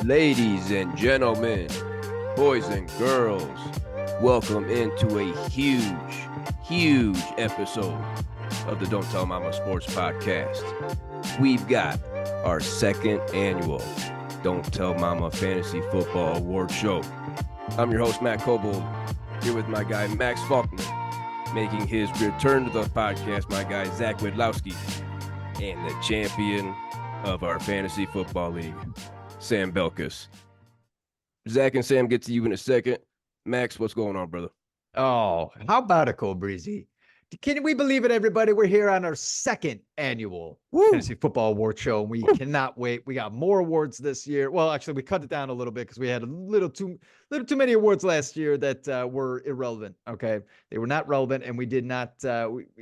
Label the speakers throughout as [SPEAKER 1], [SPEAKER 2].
[SPEAKER 1] Ladies and gentlemen, boys and girls, welcome into a huge episode of the Don't Tell Mama Sports Podcast. We've got our second annual Don't Tell Mama Fantasy Football Award Show. I'm your host, Matt Cobold, here with my guy, Max Faulkner, making his return to the podcast, my guy, Zach Widlowski, and the champion of our Fantasy Football League, Sam Belkis. Zach and Sam get to you in a second. Max, what's going on, brother?
[SPEAKER 2] Oh, how about it, Cole Breezy? Can we believe it, everybody? We're here on our second annual Fantasy Football Award Show, and we cannot wait. We got more awards this year. Well, actually, we cut it down a little bit because we had a little too many awards last year that were irrelevant. Okay, they were not relevant, and we did not.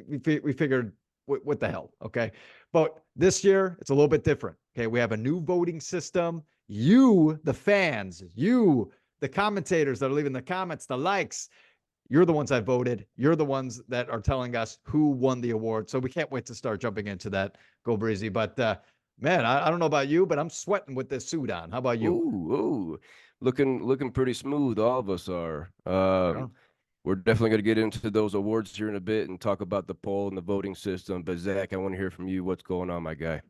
[SPEAKER 2] We figured, what the hell? Okay, but this year it's a little bit different. Okay, we have a new voting system. You, the fans, you, the commentators that are leaving the comments, the likes. You're the ones that voted. You're the ones that are telling us who won the award. So we can't wait to start jumping into that. Go Breezy. But man, I don't know about you, but I'm sweating with this suit on. How about you?
[SPEAKER 1] Ooh. Looking pretty smooth. All of us are. We're definitely going to get into those awards here in a bit and talk about the poll and the voting system. But Zach, I want to hear from you. What's going on, my guy?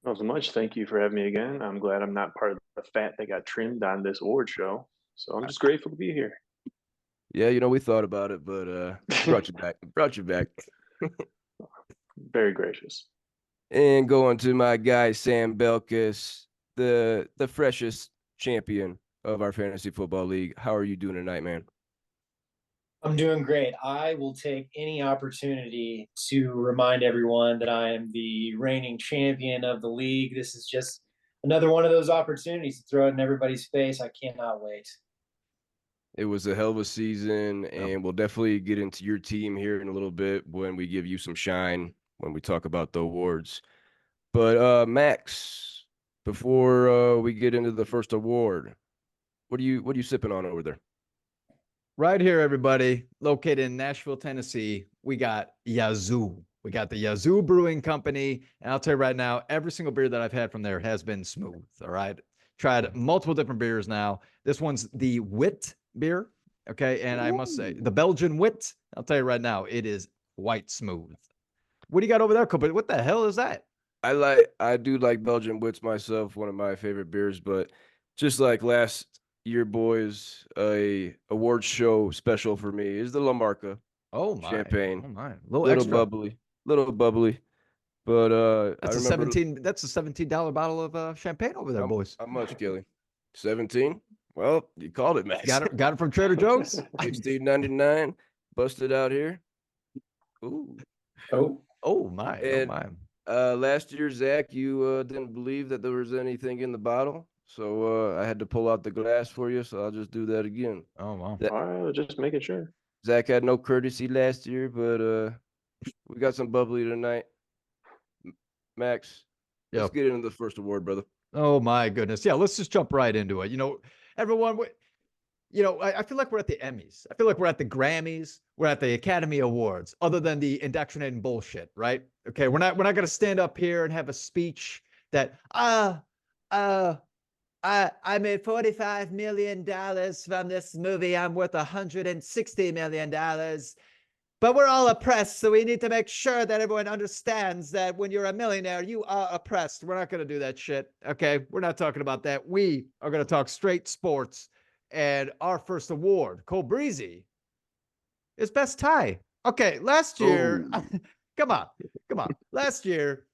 [SPEAKER 3] Not so much. Thank you for having me again. I'm glad I'm not part of the fat that got trimmed on this award show. So I'm just grateful to be here.
[SPEAKER 1] Yeah, we thought about it, but brought you back.
[SPEAKER 3] Very gracious.
[SPEAKER 1] And going to my guy, Sam Belkis, the freshest champion of our Fantasy Football League. How are you doing tonight, man?
[SPEAKER 4] I'm doing great. I will take any opportunity to remind everyone that I am the reigning champion of the league. This is just another one of those opportunities to throw it in everybody's face. I cannot wait.
[SPEAKER 1] It was a hell of a season, and we'll definitely get into your team here in a little bit when we give you some shine when we talk about the awards. But Max, before we get into the first award, what are you sipping on over there?
[SPEAKER 2] Right here, everybody, located in Nashville, Tennessee, we got Yazoo. We got the Yazoo Brewing Company, and I'll tell you right now, every single beer that I've had from there has been smooth, all right? Tried multiple different beers now. This one's the Wit beer, okay? And I must say, the Belgian Wit, I'll tell you right now, it is quite smooth. What do you got over there, Cooper? What the hell is that?
[SPEAKER 1] I do like Belgian Wits myself, one of my favorite beers, but just like last year, boys, a award show special for me is the La Marca.
[SPEAKER 2] Oh my
[SPEAKER 1] champagne.
[SPEAKER 2] Oh my.
[SPEAKER 1] Little bubbly. But
[SPEAKER 2] that's a $17 bottle of champagne over there, boys.
[SPEAKER 1] How much, Kelly? 17? Well, you called it, Max.
[SPEAKER 2] Got it from Trader Joe's.
[SPEAKER 1] $16.99. Busted out here. Ooh.
[SPEAKER 2] Oh my.
[SPEAKER 1] And, last year, Zach, you didn't believe that there was anything in the bottle. So I had to pull out the glass for you, so I'll just do that again.
[SPEAKER 2] Oh, wow.
[SPEAKER 3] All right, just making sure.
[SPEAKER 1] Zach had no courtesy last year, but we got some bubbly tonight. Max, let's get into the first award, brother.
[SPEAKER 2] Oh, my goodness. Yeah, let's just jump right into it. Everyone, I feel like we're at the Emmys. I feel like we're at the Grammys. We're at the Academy Awards, other than the indoctrinating bullshit, right? Okay, we're not going to stand up here and have a speech that, I made $45 million from this movie. I'm worth $160 million. But we're all oppressed, so we need to make sure that everyone understands that when you're a millionaire, you are oppressed. We're not going to do that shit, okay? We're not talking about that. We are going to talk straight sports. And our first award, Cole Breezy, is Best Tie. Okay, last year, come on. Last year,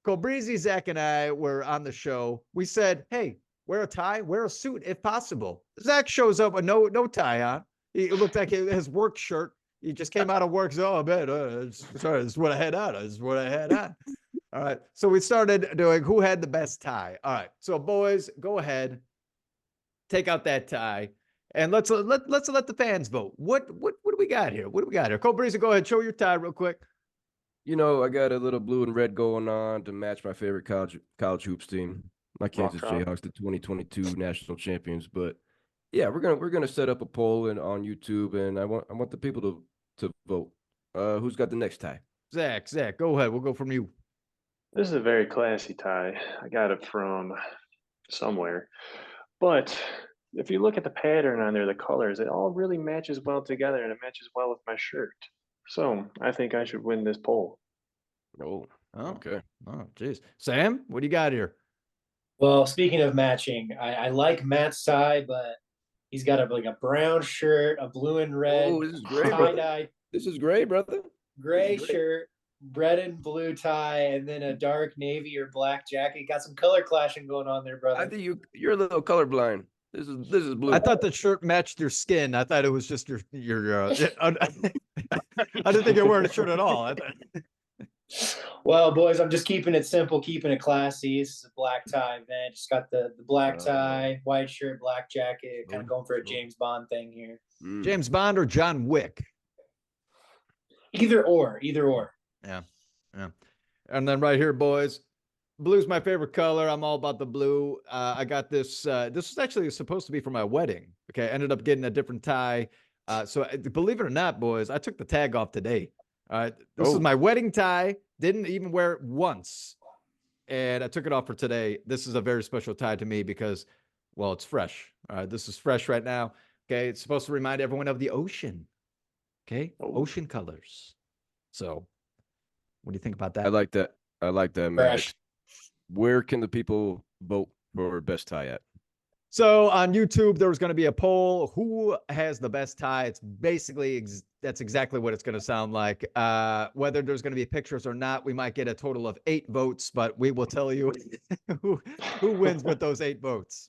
[SPEAKER 2] Cole Breezy, Zach, and I were on the show. We said, hey, wear a tie, wear a suit if possible. Zach shows up with no tie on. He looked like his work shirt. He just came out of work. So, oh, man, sorry, this is what I had on. All right. So we started doing who had the best tie. All right. So, boys, go ahead. Take out that tie. And let's let the fans vote. What do we got here? Cole Breezy, go ahead. Show your tie real quick.
[SPEAKER 1] I got a little blue and red going on to match my favorite college hoops team. My Kansas Jayhawks, the 2022 national champions. But yeah, we're gonna set up a poll on YouTube, and I want the people to vote. Who's got the next tie?
[SPEAKER 2] Zach, go ahead. We'll go from you.
[SPEAKER 3] This is a very classy tie. I got it from somewhere. But if you look at the pattern on there, the colors, it all really matches well together and it matches well with my shirt. So I think I should win this poll.
[SPEAKER 1] Oh,
[SPEAKER 2] Oh,
[SPEAKER 1] okay.
[SPEAKER 2] oh, geez. Sam, what do you got here?
[SPEAKER 4] Well, speaking of matching, I like Matt's tie, but he's got like a brown shirt, a blue and red
[SPEAKER 1] Oh, this is great,
[SPEAKER 4] tie
[SPEAKER 1] brother.
[SPEAKER 4] dye,
[SPEAKER 1] This is great, brother.
[SPEAKER 4] gray shirt, red and blue tie, and then a dark navy or black jacket. Got some color clashing going on there,
[SPEAKER 1] I
[SPEAKER 4] brother.
[SPEAKER 1] think you're a little colorblind. This is blue.
[SPEAKER 2] I thought the shirt matched your skin. I thought it was just your I didn't think you're wearing a shirt at all.
[SPEAKER 4] Well, boys, I'm just keeping it simple, keeping it classy. This is a black tie event. Just got the black tie, white shirt, black jacket, kind of going for a James Bond thing here.
[SPEAKER 2] James Bond or John Wick?
[SPEAKER 4] Either or.
[SPEAKER 2] Yeah. And then right here, boys, blue's my favorite color. I'm all about the blue. I got this. This was actually supposed to be for my wedding. Okay, I ended up getting a different tie. So believe it or not, boys, I took the tag off today. All right, this is my wedding tie. Didn't even wear it once, and I took it off for today. This is a very special tie to me because, well, it's fresh. All right, this is fresh right now. Okay, it's supposed to remind everyone of the ocean. Okay, ocean colors. So, what do you think about that?
[SPEAKER 1] I like that. I like that, Max. Where can the people vote for best tie at?
[SPEAKER 2] So on YouTube, there was going to be a poll. Who has the best tie? It's basically, that's exactly what it's going to sound like. Whether there's going to be pictures or not, we might get a total of 8 votes, but we will tell you who wins with those 8 votes.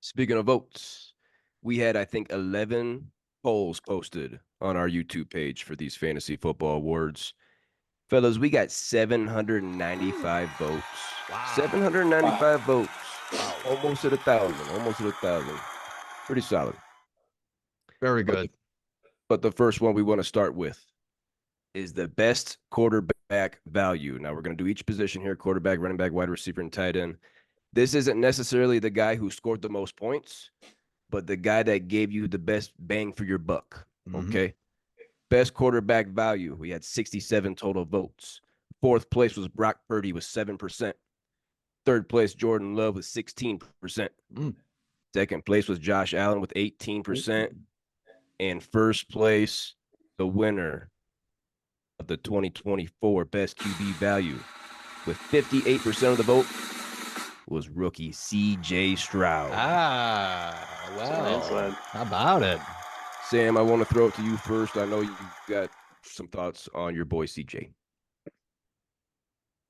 [SPEAKER 1] Speaking of votes, we had, I think, 11 polls posted on our YouTube page for these fantasy football awards. Fellas, we got 795 votes. Wow. 795 votes. Wow. Almost at 1,000. Pretty solid.
[SPEAKER 2] Very good.
[SPEAKER 1] But the first one we want to start with is the best quarterback value. Now we're going to do each position here: quarterback, running back, wide receiver, and tight end. This isn't necessarily the guy who scored the most points, but the guy that gave you the best bang for your buck. Okay. Best quarterback value. We had 67 total votes. 4th place was Brock Purdy with 7%. 3rd place, Jordan Love with 16%. 2nd place was Josh Allen with 18%. And 1st place, the winner of the 2024 best QB value with 58% of the vote was rookie CJ Stroud.
[SPEAKER 2] Well, how about it?
[SPEAKER 1] Sam, I want to throw it to you first. I know you got some thoughts on your boy CJ.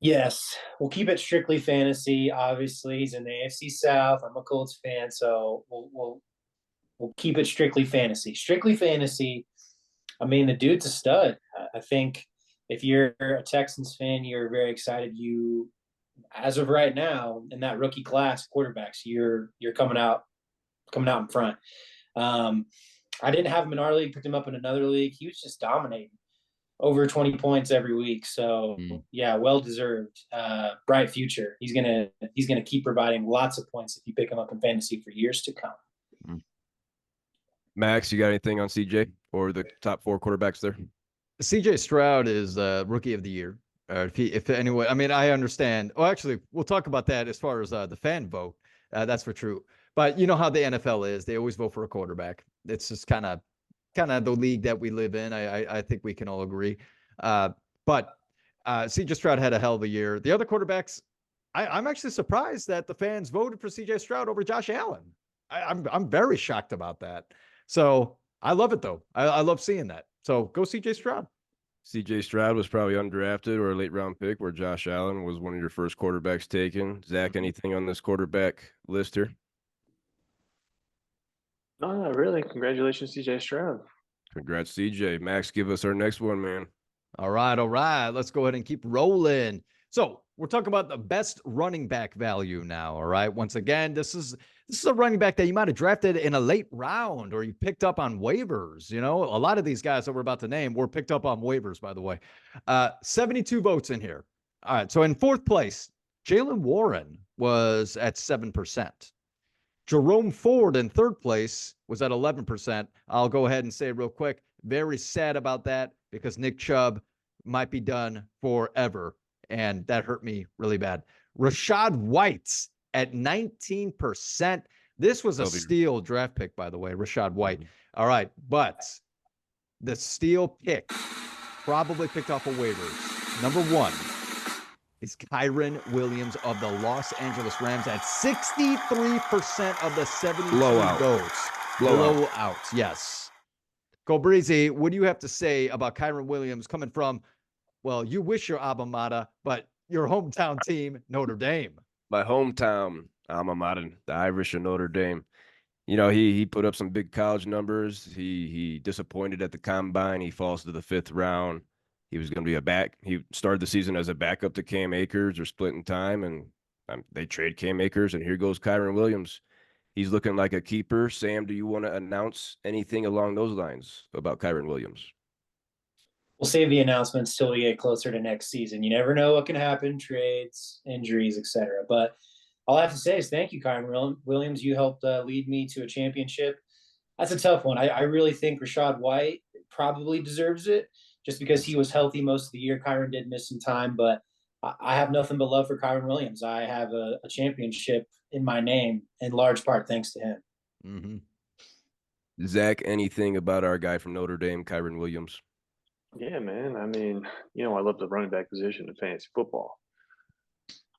[SPEAKER 4] Yes, we'll keep it strictly fantasy. Obviously, he's in the AFC South. I'm a Colts fan, so we'll keep it strictly fantasy. Strictly fantasy. I mean, the dude's a stud. I think if you're a Texans fan, you're very excited. You, as of right now, in that rookie class, quarterbacks, you're coming out in front. I didn't have him in our league, picked him up in another league. He was just dominating, over 20 points every week. So yeah, well deserved. Bright future. He's gonna keep providing lots of points if you pick him up in fantasy for years to come.
[SPEAKER 1] Max, you got anything on CJ or the top 4 quarterbacks there?
[SPEAKER 2] CJ Stroud is rookie of the year. If anyone, I mean, I understand. Oh, actually, we'll talk about that as far as the fan vote. That's for true. But you know how the NFL is; they always vote for a quarterback. It's just kind of the league that we live in. I think we can all agree. But CJ Stroud had a hell of a year. The other quarterbacks, I'm actually surprised that the fans voted for CJ Stroud over Josh Allen. I'm very shocked about that. So I love it though. I love seeing that. So go CJ Stroud.
[SPEAKER 1] CJ Stroud was probably undrafted or a late round pick, where Josh Allen was one of your first quarterbacks taken. Zach, anything on this quarterback list here?
[SPEAKER 3] No, not really. Congratulations, CJ Stroud.
[SPEAKER 1] Congrats, CJ. Max, give us our next one, man.
[SPEAKER 2] All right. Let's go ahead and keep rolling. So we're talking about the best running back value now. All right. Once again, this is a running back that you might have drafted in a late round or you picked up on waivers. You know, a lot of these guys that we're about to name were picked up on waivers, by the way. 72 votes in here. All right. So in 4th place, Jaylen Warren was at 7%. Jerome Ford in 3rd place was at 11%. I'll go ahead and say real quick, very sad about that because Nick Chubb might be done forever. And that hurt me really bad. Rashad White at 19%. This was a
[SPEAKER 1] W.
[SPEAKER 2] steal draft pick, by the way, Rashad White. All right, but the steal pick, probably picked off of waivers. Number one is Kyren Williams of the Los Angeles Rams at 63% of the 72 votes. Blowout, yes. Go Breezy, what do you have to say about Kyren Williams coming from, well, you wish your alma mater, but your hometown team, Notre Dame?
[SPEAKER 1] My hometown alma mater, the Irish of Notre Dame. You know, he put up some big college numbers. He disappointed at the combine. He falls to the 5th round. He was going to be a back. He started the season as a backup to Cam Akers or splitting time, and they trade Cam Akers, and here goes Kyren Williams. He's looking like a keeper. Sam, do you want to announce anything along those lines about Kyren Williams?
[SPEAKER 4] We'll save the announcements till we get closer to next season. You never know what can happen, trades, injuries, etc. But all I have to say is thank you, Kyren Williams. You helped lead me to a championship. That's a tough one. I really think Rashad White probably deserves it just because he was healthy most of the year. Kyren did miss some time, but I have nothing but love for Kyren Williams. I have a championship in my name in large part thanks to him.
[SPEAKER 1] Mm-hmm. Zach, anything about our guy from Notre Dame, Kyren Williams?
[SPEAKER 3] Yeah, man. I mean, I love the running back position in fantasy football.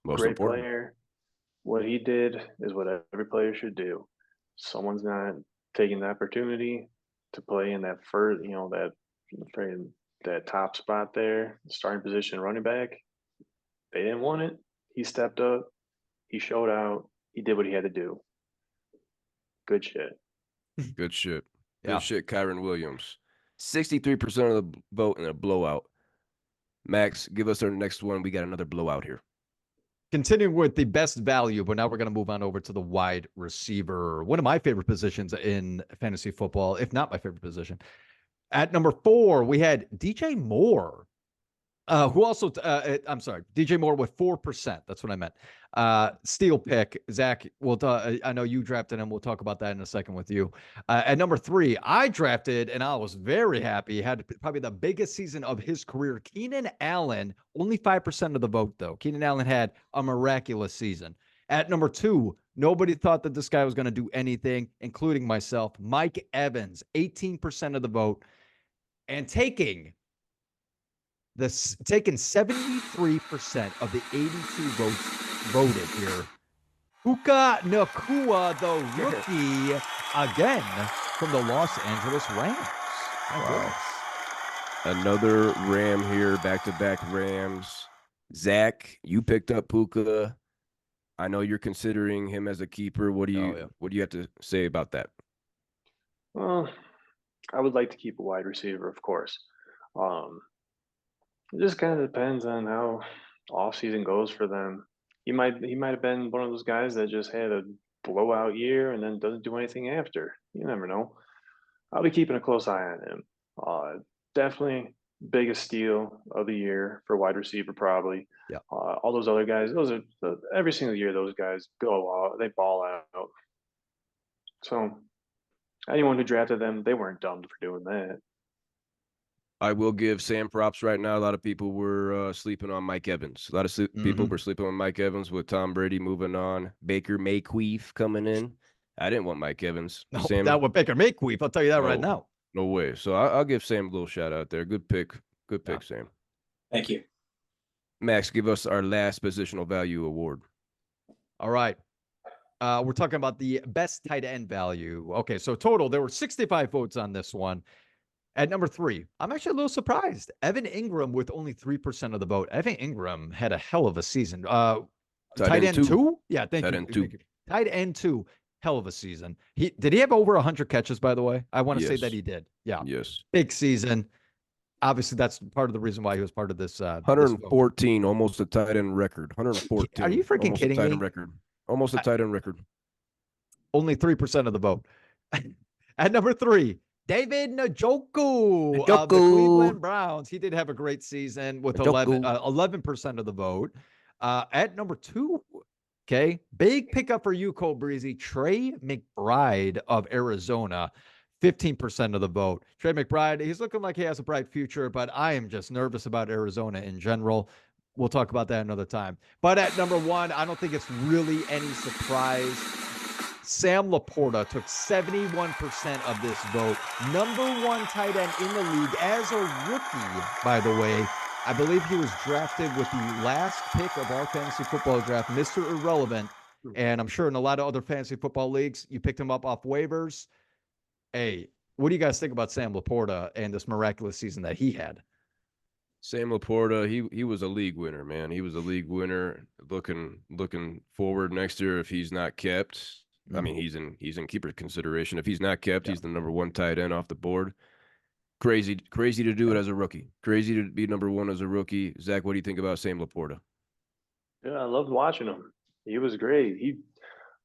[SPEAKER 1] Most
[SPEAKER 3] Great
[SPEAKER 1] important
[SPEAKER 3] player. What he did is what every player should do. Someone's not taking the opportunity to play in that first, that top spot there, starting position running back. They didn't want it. He stepped up. He showed out. He did what he had to do. Good shit.
[SPEAKER 1] Good shit.
[SPEAKER 2] Yeah.
[SPEAKER 1] Good shit, Kyren Williams. 63% of the vote in a blowout. Max, give us our next one. We got another blowout here.
[SPEAKER 2] Continuing with the best value, but now we're going to move on over to the wide receiver. One of my favorite positions in fantasy football, if not my favorite position. At number 4, we had DJ Moore, who also, I'm sorry, DJ Moore with 4%. That's what I meant. Steal pick. Zach, I know you drafted him. We'll talk about that in a second with you. At number 3, I drafted, and I was very happy, had probably the biggest season of his career, Keenan Allen, only 5% of the vote, though. Keenan Allen had a miraculous season. At number 2, nobody thought that this guy was going to do anything, including myself. Mike Evans, 18% of the vote, and taking 73% of the 82 votes voted here. Puka Nacua, the rookie, again from the Los Angeles Rams.
[SPEAKER 1] Wow. Another Ram here, back-to-back Rams. Zach, you picked up Puka. I know you're considering him as a keeper. What do you have to say about that?
[SPEAKER 3] Well, I would like to keep a wide receiver, of course. It just kind of depends on how off season goes for them. He might have been one of those guys that just had a blowout year and then doesn't do anything after. You never know. I'll be keeping a close eye on him. Definitely biggest steal of the year for wide receiver, probably.
[SPEAKER 2] Yeah.
[SPEAKER 3] All those other guys, those are every single year those guys go out, they ball out. So anyone who drafted them, they weren't dumb for doing that.
[SPEAKER 1] I will give Sam props right now. A lot of people were sleeping on Mike Evans. A lot of people were sleeping on Mike Evans with Tom Brady moving on. Baker Mayfield coming in. I didn't want Mike Evans.
[SPEAKER 2] No,
[SPEAKER 1] Sam,
[SPEAKER 2] that would Baker Mayfield. I'll tell you that right now.
[SPEAKER 1] No way. So I'll give Sam a little shout out there. Good pick. Good pick, Sam.
[SPEAKER 4] Thank you.
[SPEAKER 1] Max, give us our last positional value award.
[SPEAKER 2] All right. We're talking about the best tight end value. Okay, so total, there were 65 votes on this one. At number 3, I'm actually a little surprised. Evan Ingram with only 3% of the vote. Evan Ingram had a hell of a season. Tight end 2? Yeah, thank you. Tight end 2, hell of a season. Did he have over 100 catches, by the way? I want to say that he did. Yeah.
[SPEAKER 1] Yes.
[SPEAKER 2] Big season. Obviously, that's part of the reason why he was part of this.
[SPEAKER 1] 114, almost a tight end record. 114.
[SPEAKER 2] Are you freaking kidding me?
[SPEAKER 1] Almost a tight end record.
[SPEAKER 2] Only 3% of the vote. At number 3, David Njoku of the Cleveland Browns. He did have a great season with 11% of the vote. At number 2, okay, big pickup for you, Cole Breezy, Trey McBride of Arizona, 15% of the vote. Trey McBride, he's looking like he has a bright future, but I am just nervous about Arizona in general. we'll talk about that another time. But at number 1, I don't think it's really any surprise. Sam Laporta took 71% of this vote. Number 1 tight end in the league as a rookie, by the way. I believe he was drafted with the last pick of our fantasy football draft, Mr. Irrelevant. And I'm sure in a lot of other fantasy football leagues, you picked him up off waivers. Hey, what do you guys think about Sam Laporta and this miraculous season that he had?
[SPEAKER 1] Sam Laporta, he was a league winner, man. He was a league winner. Looking forward next year if he's not kept. I mean, he's in keeper consideration. If he's not kept, he's the number 1 tight end off the board. Crazy to do it as a rookie. Crazy to be number 1 as a rookie. Zach, what do you think about Sam Laporta?
[SPEAKER 3] Yeah, I loved watching him. He was great. He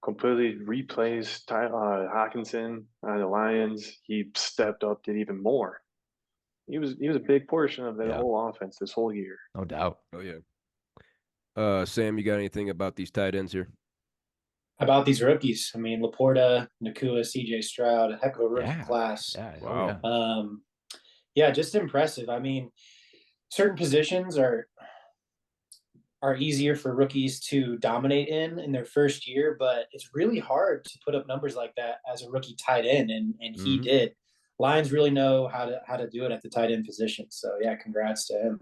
[SPEAKER 3] completely replaced Hawkinson on the Lions. He stepped up, did even more. He was a big portion of that whole offense this whole year.
[SPEAKER 2] No doubt.
[SPEAKER 1] Oh yeah. Sam, you got anything about these tight ends here?
[SPEAKER 4] About these rookies, I mean, Laporta, Nakua, CJ Stroud, a heck of a rookie class.
[SPEAKER 2] Yeah.
[SPEAKER 1] Wow.
[SPEAKER 4] Just impressive. I mean, certain positions are easier for rookies to dominate in their first year, but it's really hard to put up numbers like that as a rookie tight end, and he did. Lions really know how to do it at the tight end position. So yeah, congrats to him.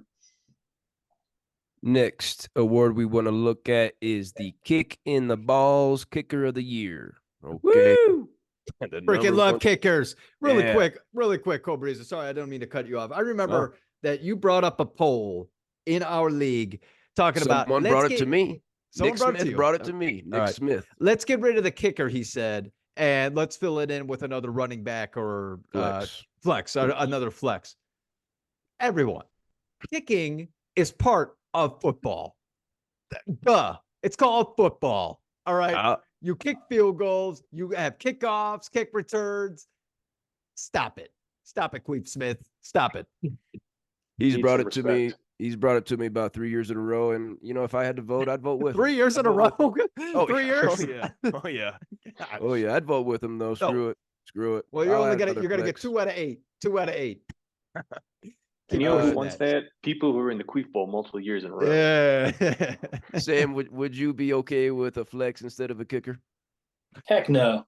[SPEAKER 1] Next award we want to look at is the Kick in the Balls Kicker of the Year. Okay.
[SPEAKER 2] Woo! Freaking love kickers. Really quick, Cobriza. Sorry, I don't mean to cut you off. I remember that you brought up a poll in our league talking about.
[SPEAKER 1] Someone brought it to me. Nick Smith brought it to me. Nick Smith.
[SPEAKER 2] Let's get rid of the kicker, he said, and let's fill it in with another running back or flex, or another flex. Everyone, kicking is part of football. Duh. It's called football. All right. You kick field goals. You have kickoffs, kick returns. Stop it. Stop it, Queef Smith. Stop it.
[SPEAKER 1] He's brought it to me. He's brought it to me about 3 years in a row. And, if I had to vote, I'd vote with him.
[SPEAKER 2] 3 years in a row? 3 years?
[SPEAKER 1] Oh, yeah. Oh, yeah. I'd vote with him, though. Screw it.
[SPEAKER 2] Well, you're going to get 2 out of 8. 2 out of 8.
[SPEAKER 3] And one stat, people who were in the Queef Bowl multiple years in a row.
[SPEAKER 2] Yeah.
[SPEAKER 1] Sam, would you be okay with a flex instead of a kicker?
[SPEAKER 4] Heck no.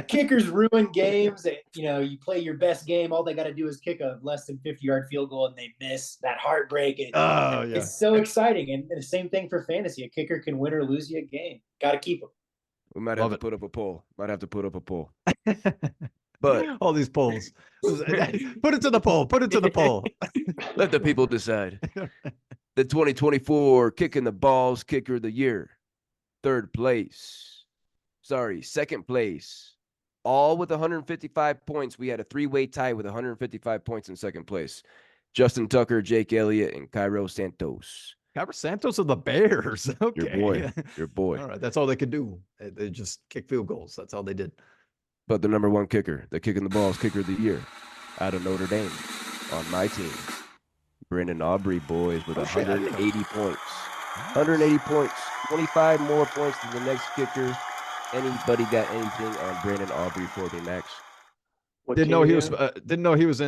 [SPEAKER 4] Kickers ruin games. You play your best game. All they got to do is kick a less than 50-yard field goal, and they miss. That heartbreak. It's so exciting. And the same thing for fantasy. A kicker can win or lose you a game. Got to keep them.
[SPEAKER 1] We might have to put up a poll. But
[SPEAKER 2] all these polls. Put it to the poll.
[SPEAKER 1] Let the people decide. The 2024 Kick in the Balls Kicker of the Year. Second place. All with 155 points. We had a 3-way tie with 155 points in second place. Justin Tucker, Jake Elliott, and Cairo Santos.
[SPEAKER 2] Cairo Santos of the Bears. Okay.
[SPEAKER 1] Your boy.
[SPEAKER 2] All right. That's all they could do. They just kick field goals. That's all they did.
[SPEAKER 1] But the number 1 kicker, the Kick in the Balls Kicker of the Year, out of Notre Dame, on my team, Brandon Aubrey, boys, with 180 points. 180 points, 25 more points than the next kicker. Anybody got anything on Brandon Aubrey for the Max?
[SPEAKER 2] Didn't know he was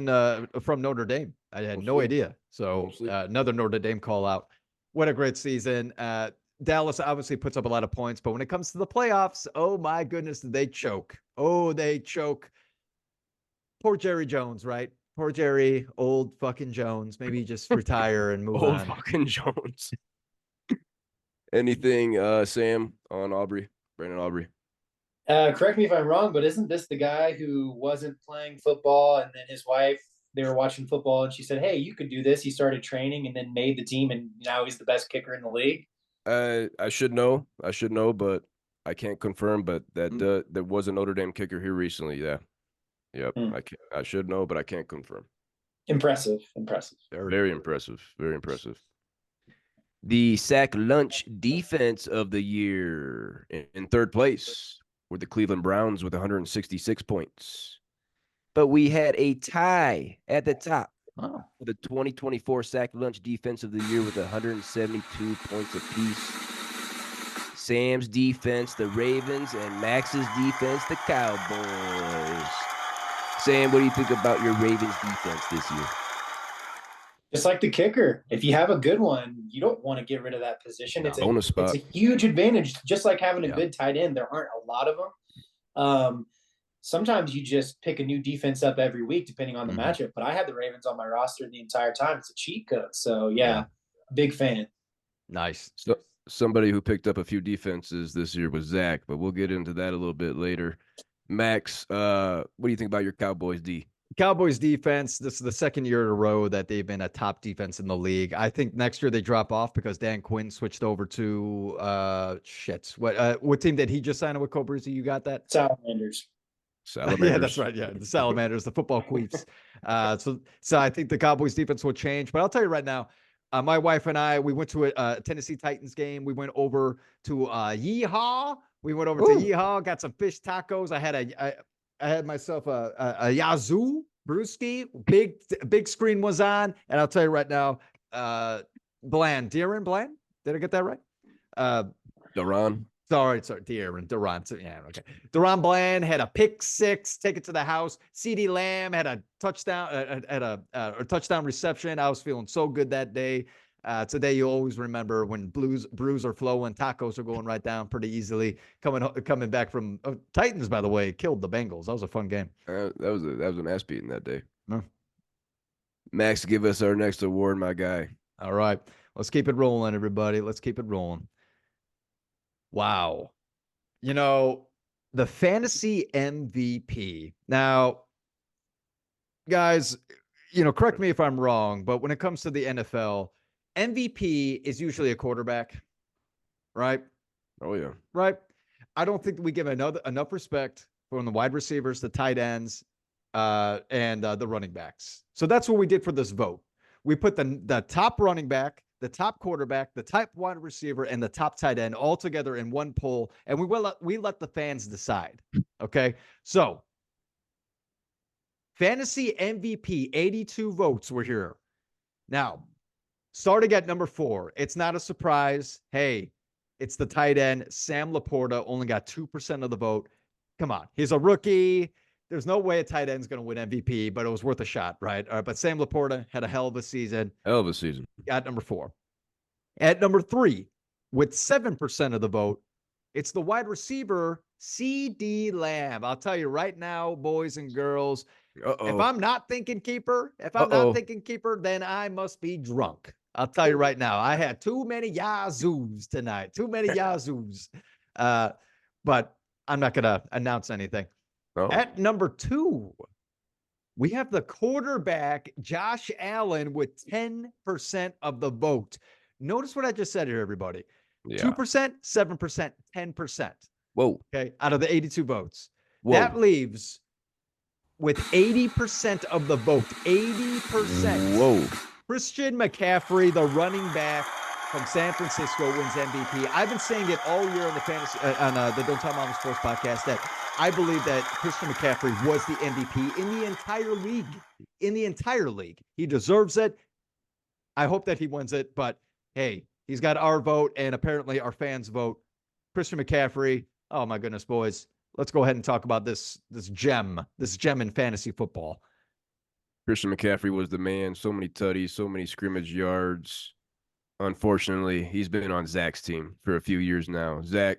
[SPEAKER 2] from Notre Dame. I had no idea. So another Notre Dame call out. What a great season. Dallas obviously puts up a lot of points, but when it comes to the playoffs, oh my goodness, they choke. They choke. Poor Jerry Jones, right? Poor Jerry, old fucking Jones. Maybe just retire and move on.
[SPEAKER 1] Old fucking Jones. Anything, Sam, on Brandon Aubrey?
[SPEAKER 4] Correct me if I'm wrong, but isn't this the guy who wasn't playing football, and then his wife, they were watching football, and she said, "Hey, you could do this." He started training and then made the team, and now he's the best kicker in the league.
[SPEAKER 1] I should know, but I can't confirm. But that there was a Notre Dame kicker here recently. Yeah, yep. I should know, but I can't confirm.
[SPEAKER 4] Impressive.
[SPEAKER 1] Very impressive. The sack lunch defense of the year in third place were the Cleveland Browns with 166 points. But we had a tie at the top for the 2024 sack lunch defense of the year with 172 points apiece. Sam's defense, the Ravens, and Max's defense, the Cowboys. Sam, what do you think about your Ravens defense this year?
[SPEAKER 4] Just like the kicker, if you have a good one, you don't want to get rid of that position.
[SPEAKER 2] No.
[SPEAKER 1] Bonus spot.
[SPEAKER 4] It's a huge advantage. Just like having a
[SPEAKER 2] Yeah.
[SPEAKER 4] good tight end, there aren't a lot of them. Sometimes you just pick a new defense up every week, depending on the matchup. But I had the Ravens on my roster the entire time. It's a cheat code. So yeah. Big fan.
[SPEAKER 2] Nice.
[SPEAKER 1] So somebody who picked up a few defenses this year was Zach, but we'll get into that a little bit later. Max, what do you think about your Cowboys D?
[SPEAKER 2] Cowboys defense, this is the second year in a row that they've been a top defense in the league. I think next year they drop off because Dan Quinn switched over to what team did he just sign with Cobrizzi? You got that?
[SPEAKER 4] Salamanders.
[SPEAKER 2] Yeah, that's right. Yeah, the Salamanders, the football queefs. So I think the Cowboys defense will change. But I'll tell you right now, my wife and I, we went to a Tennessee Titans game. We went over to Yeehaw. We went over to Yeehaw, got some fish tacos. I had myself a Yazoo brewski. Big screen was on, and I'll tell you right now, De'Aaron Bland. Did I get that right?
[SPEAKER 1] Duran.
[SPEAKER 2] Sorry, De'Aaron. Yeah, okay. De'Aaron Bland had a pick six, take it to the house. CeeDee Lamb had a touchdown, a touchdown reception. I was feeling so good that day. Today, you always remember when brews are flowing, tacos are going right down pretty easily. Coming back from Titans, by the way, killed the Bengals. That was a fun game.
[SPEAKER 1] That was an ass beating that day.
[SPEAKER 2] No.
[SPEAKER 1] Max, give us our next award, my guy.
[SPEAKER 2] All right, let's keep it rolling, everybody. Let's keep it rolling. Wow, the fantasy MVP. Now, guys, correct me if I'm wrong, but when it comes to the NFL, MVP is usually a quarterback, right?
[SPEAKER 1] Oh, yeah.
[SPEAKER 2] Right. I don't think we give enough respect from the wide receivers, the tight ends, and the running backs. So that's what we did for this vote. We put the top running back, the top quarterback, the top wide receiver, and the top tight end all together in one poll, and we let the fans decide. Okay. So fantasy MVP, 82 votes were here. Now, starting at number 4, it's not a surprise. Hey, it's the tight end. Sam Laporta only got 2% of the vote. Come on. He's a rookie. There's no way a tight end's going to win MVP, but it was worth a shot, right? All right, but Sam Laporta had a hell of a season.
[SPEAKER 1] Hell of a season.
[SPEAKER 2] At number 4. At number 3, with 7% of the vote, it's the wide receiver, CeeDee Lamb. I'll tell you right now, boys and girls, if I'm not thinking keeper, then I must be drunk. I'll tell you right now, I had too many Yazoos tonight. Too many Yazoos. But I'm not going to announce anything.
[SPEAKER 1] Oh.
[SPEAKER 2] At number 2, we have the quarterback, Josh Allen, with 10% of the vote. Notice what I just said here, everybody.
[SPEAKER 1] Yeah.
[SPEAKER 2] 2%, 7%, 10%.
[SPEAKER 1] Whoa.
[SPEAKER 2] Okay, out of the 82 votes.
[SPEAKER 1] Whoa.
[SPEAKER 2] That leaves with 80% of the vote. 80%.
[SPEAKER 1] Whoa.
[SPEAKER 2] Christian McCaffrey, the running back from San Francisco, wins MVP. I've been saying it all year on the fantasy on the Don't Tell Mama Sports podcast that I believe that Christian McCaffrey was the MVP in the entire league. In the entire league, he deserves it. I hope that he wins it, but hey, he's got our vote and apparently our fans' vote. Christian McCaffrey. Oh my goodness, boys! Let's go ahead and talk about this gem in fantasy football.
[SPEAKER 1] Christian McCaffrey was the man. So many tutties, so many scrimmage yards. Unfortunately, he's been on Zach's team for a few years now. Zach,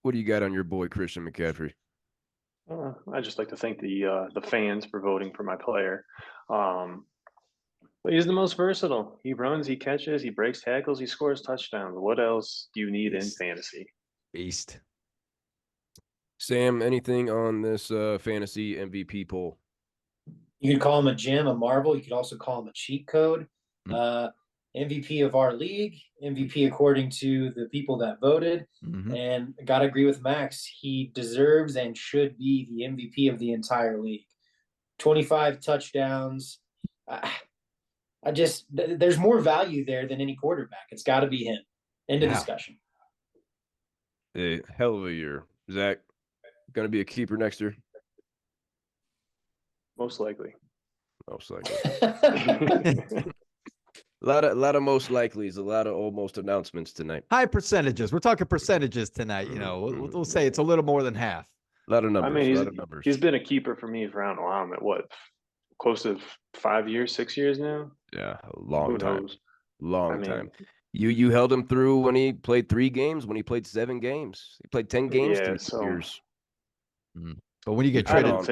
[SPEAKER 1] what do you got on your boy Christian McCaffrey?
[SPEAKER 3] I just like to thank the fans for voting for my player. But he's the most versatile. He runs, he catches, he breaks tackles, he scores touchdowns. What else do you need in fantasy?
[SPEAKER 2] Beast.
[SPEAKER 1] Sam, anything on this fantasy MVP poll?
[SPEAKER 4] You could call him a gem, a marvel. You could also call him a cheat code. MVP of our league, MVP according to the people that voted. And got to agree with Max. He deserves and should be the MVP of the entire league. 25 touchdowns. There's more value there than any quarterback. It's got to be him. End of discussion.
[SPEAKER 1] A hell of a year. Zach, going to be a keeper next year?
[SPEAKER 3] Most likely.
[SPEAKER 1] Most likely. A lot of most likelies, a lot of almost announcements tonight.
[SPEAKER 2] High percentages. We're talking percentages tonight. We'll say it's a little more than half.
[SPEAKER 1] A lot of numbers.
[SPEAKER 3] I mean, he's been a keeper for me for I don't know, I'm at what, close to 5 years, 6 years now.
[SPEAKER 1] Yeah, a
[SPEAKER 3] Who
[SPEAKER 1] long time.
[SPEAKER 3] knows?
[SPEAKER 1] Long
[SPEAKER 3] I mean,
[SPEAKER 1] time. You held him through when he played 3 games, when he played 7 games. He played 10 games
[SPEAKER 3] yeah.
[SPEAKER 1] 3
[SPEAKER 3] So
[SPEAKER 1] years.
[SPEAKER 2] But when you get
[SPEAKER 1] put
[SPEAKER 3] I
[SPEAKER 2] traded,
[SPEAKER 1] on-
[SPEAKER 3] don't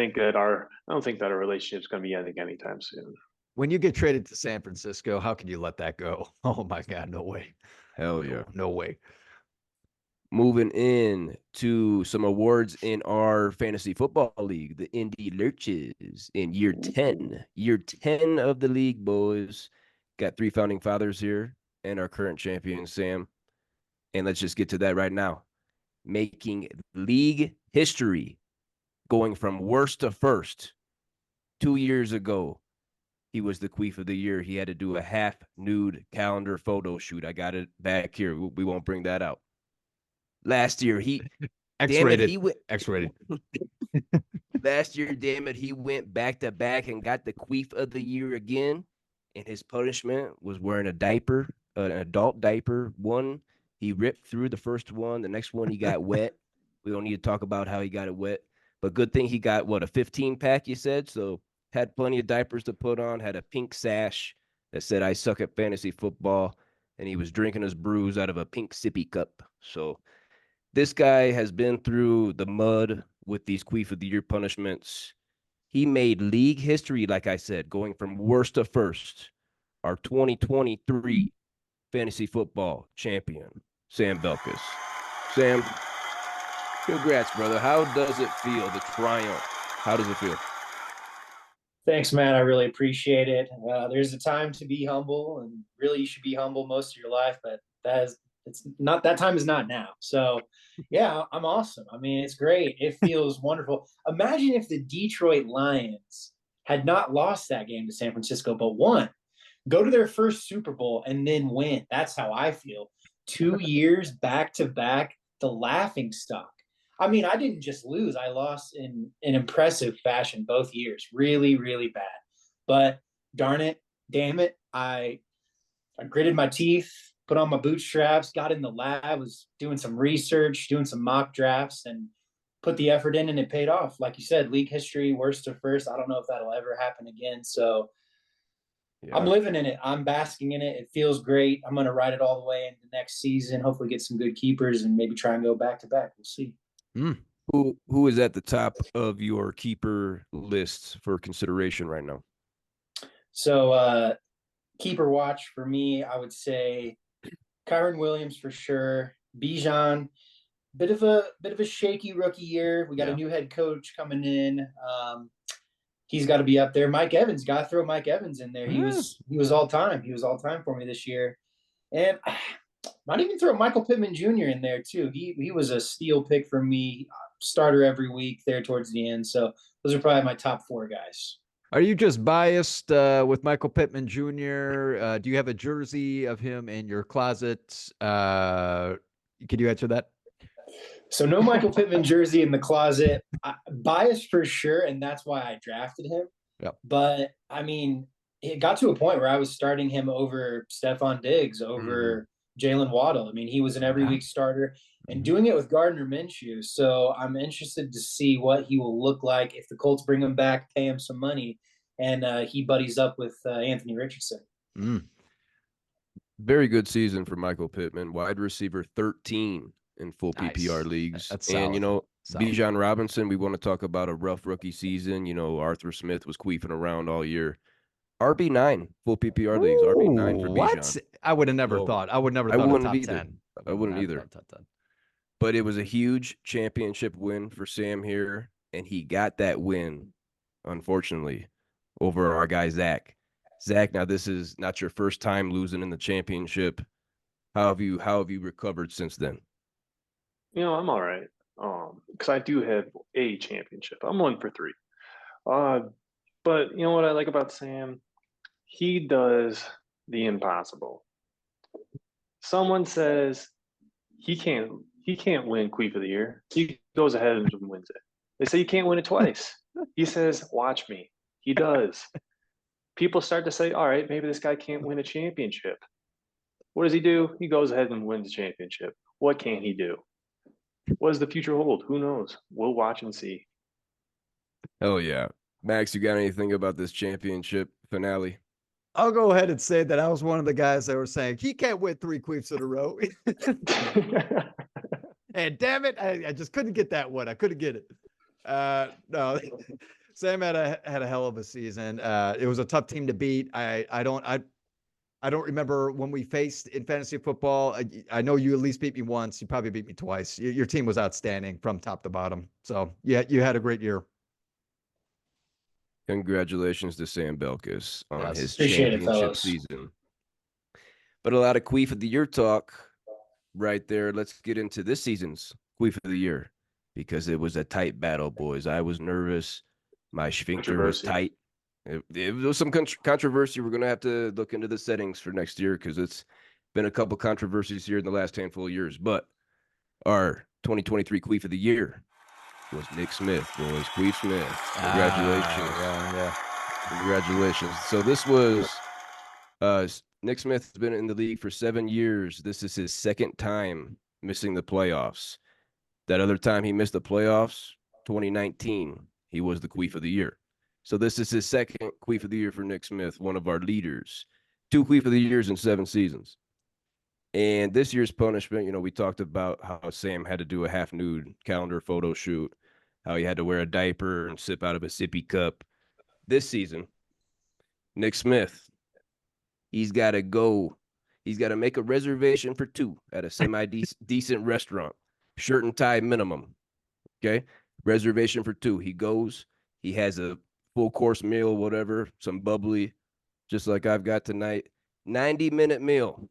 [SPEAKER 3] think that our relationship's going to be ending anytime soon.
[SPEAKER 2] when you get traded to San Francisco, how can you let that go? Oh my God, no way.
[SPEAKER 1] Hell yeah.
[SPEAKER 2] No way.
[SPEAKER 1] Moving in to some awards in our fantasy football league, the Indy Lurches in year 10. Year 10 of the league, boys. Got 3 founding fathers here and our current champion, Sam. And let's just get to that right now. Making league history, going from worst to first. 2 years ago, he was the Queef of the Year. He had to do a half nude calendar photo shoot. I got it back here. We won't bring that out. Last year,
[SPEAKER 2] X-rated.
[SPEAKER 1] he went
[SPEAKER 2] X-rated.
[SPEAKER 1] last year, damn it, he went back to back and got the Queef of the Year again. And his punishment was wearing a diaper, an adult diaper. One, he ripped through the first one. The next one, he got wet. We don't need to talk about how he got it wet. But good thing he got, what, a 15-pack, you said? So had plenty of diapers to put on, had a pink sash that said, I suck at fantasy football. And he was drinking his brews out of a pink sippy cup. So this guy has been through the mud with these Queef of the Year punishments. He made league history, like I said, going from worst to first. Our 2023 fantasy football champion, Sam Belkis. Sam, congrats, brother. How does it feel, the triumph? How does it feel?
[SPEAKER 4] Thanks, man. I really appreciate it. There's a time to be humble, and really, you should be humble most of your life. But it's not, that time is not now. So, yeah, I'm awesome. I mean, it's great. It feels wonderful. Imagine if the Detroit Lions had not lost that game to San Francisco, but won. Go to their first Super Bowl and then win. That's how I feel. 2 years back to back, the laughing stock. I mean, I didn't just lose. I lost in an impressive fashion both years. Really, really bad. But darn it, damn it, I gritted my teeth, put on my bootstraps, got in the lab, was doing some research, doing some mock drafts, and put the effort in, and it paid off. Like you said, league history, worst to first. I don't know if that'll ever happen again. So
[SPEAKER 1] Yeah.
[SPEAKER 4] I'm living in it. I'm basking in it. It feels great. I'm going to ride it all the way into next season. Hopefully get some good keepers and maybe try and go back to back. We'll see.
[SPEAKER 1] Who is at the top of your keeper lists for consideration right now?
[SPEAKER 4] So keeper watch for me, I would say Kyron Williams for sure. Bijan, bit of a shaky rookie year. We got a new head coach coming in. He's got to be up there. Mike Evans, got to throw Mike Evans in there. He was all time. He was all time for me this year. And not even throw Michael Pittman Jr. in there too. He was a steal pick for me, starter every week there towards the end. So those are probably my top 4 guys.
[SPEAKER 2] Are you just biased with Michael Pittman Jr.? Do you have a jersey of him in your closet? Could you answer that?
[SPEAKER 4] So no Michael Pittman jersey in the closet. Biased for sure, and that's why I drafted him.
[SPEAKER 2] Yep.
[SPEAKER 4] But I mean, it got to a point where I was starting him over Stephon Diggs, over Jalen Waddle. I mean, he was an every week starter, and doing it with Gardner Minshew. So I'm interested to see what he will look like if the Colts bring him back, pay him some money, and he buddies up with Anthony Richardson.
[SPEAKER 1] Very good season for Michael Pittman, wide receiver 13 in full PPR
[SPEAKER 2] Nice.
[SPEAKER 1] leagues.
[SPEAKER 2] That's
[SPEAKER 1] and,
[SPEAKER 2] solid.
[SPEAKER 1] Bijan Robinson, we want to talk about a rough rookie season. Arthur Smith was queefing around all year. RB9, full PPR leagues, RB9 for Bijan.
[SPEAKER 2] What? I would have never thought. I would never thought of top
[SPEAKER 1] either.
[SPEAKER 2] 10.
[SPEAKER 1] I wouldn't either.
[SPEAKER 2] Top 10.
[SPEAKER 1] But it was a huge championship win for Sam here, and he got that win, unfortunately, over our guy Zach. Zach, now this is not your first time losing in the championship. How have you recovered since then?
[SPEAKER 3] I'm all right. Because I do have a championship. I'm 1 for 3. But you know what I like about Sam? He does the impossible. Someone says he can't win Queef of the Year. He goes ahead and wins it. They say you can't win it twice. He says, watch me. He does. People start to say, all right, maybe this guy can't win a championship. What does he do? He goes ahead and wins the championship. What can he do? What does the future hold? Who knows? We'll watch and see.
[SPEAKER 1] Hell yeah. Max, you got anything about this championship finale?
[SPEAKER 2] I'll go ahead and say that I was one of the guys that were saying he can't win 3 queefs in a row. And damn it, I just couldn't get that one. I couldn't get it. No, Sam had a hell of a season. It was a tough team to beat. I don't remember when we faced in fantasy football. I know you at least beat me once. You probably beat me twice. Your team was outstanding from top to bottom. So yeah, you had a great year.
[SPEAKER 1] Congratulations to Sam Belkis on
[SPEAKER 2] Yes.
[SPEAKER 1] his
[SPEAKER 4] Appreciate it,
[SPEAKER 1] championship
[SPEAKER 4] fellas.
[SPEAKER 1] season. But a lot of queef of the year talk right there. Let's get into this season's queef of the year because it was a tight battle, boys. I was nervous. My sphincter was
[SPEAKER 3] Controversy.
[SPEAKER 1] tight. It was some controversy. We're going to have to look into the settings for next year because it's been a couple controversies here in the last handful of years. But our 2023 queef of the year was Nick Smith, boys. Queef Smith. Congratulations.
[SPEAKER 2] Yeah.
[SPEAKER 1] Congratulations. So this was Nick Smith has been in the league for 7 years. This is his second time missing the playoffs. That other time he missed the playoffs, 2019, he was the queef of the year. So this is his second queef of the year for Nick Smith, one of our leaders. 2 queef of the years in 7 seasons. And this year's punishment, you know, we talked about how Sam had to do a half nude calendar photo shoot, how he had to wear a diaper and sip out of a sippy cup. This season, Nick Smith, he's got to go. He's got to make a reservation for 2 at a semi-decent restaurant, shirt and tie minimum. Okay. Reservation for 2. He goes, he has a full course meal, whatever, some bubbly, just like I've got tonight. 90-minute meal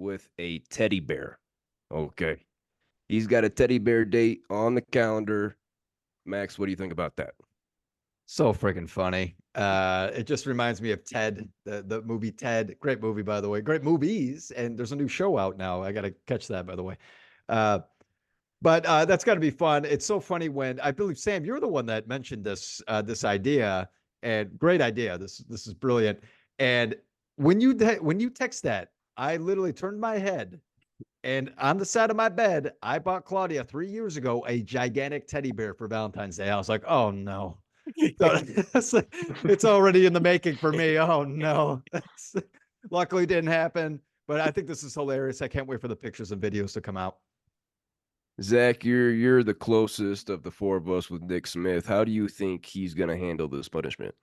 [SPEAKER 1] with a teddy bear. Okay. He's got a teddy bear date on the calendar. Max, what do you think about that?
[SPEAKER 2] So freaking funny. It just reminds me of Ted, the movie Ted. Great movie, by the way. Great movies. And there's a new show out now. I got to catch that, by the way. But that's got to be fun. It's so funny when I believe, Sam, you're the one that mentioned this idea, and great idea. This is brilliant. And when you text that, I literally turned my head, and on the side of my bed, I bought Claudia 3 years ago a gigantic teddy bear for Valentine's Day. I was like, oh no. So it's already in the making for me. Oh no. Luckily it didn't happen, but I think this is hilarious. I can't wait for the pictures and videos to come out.
[SPEAKER 1] Zach, you're the closest of the 4 of us with Nick Smith. How do you think he's going to handle this punishment?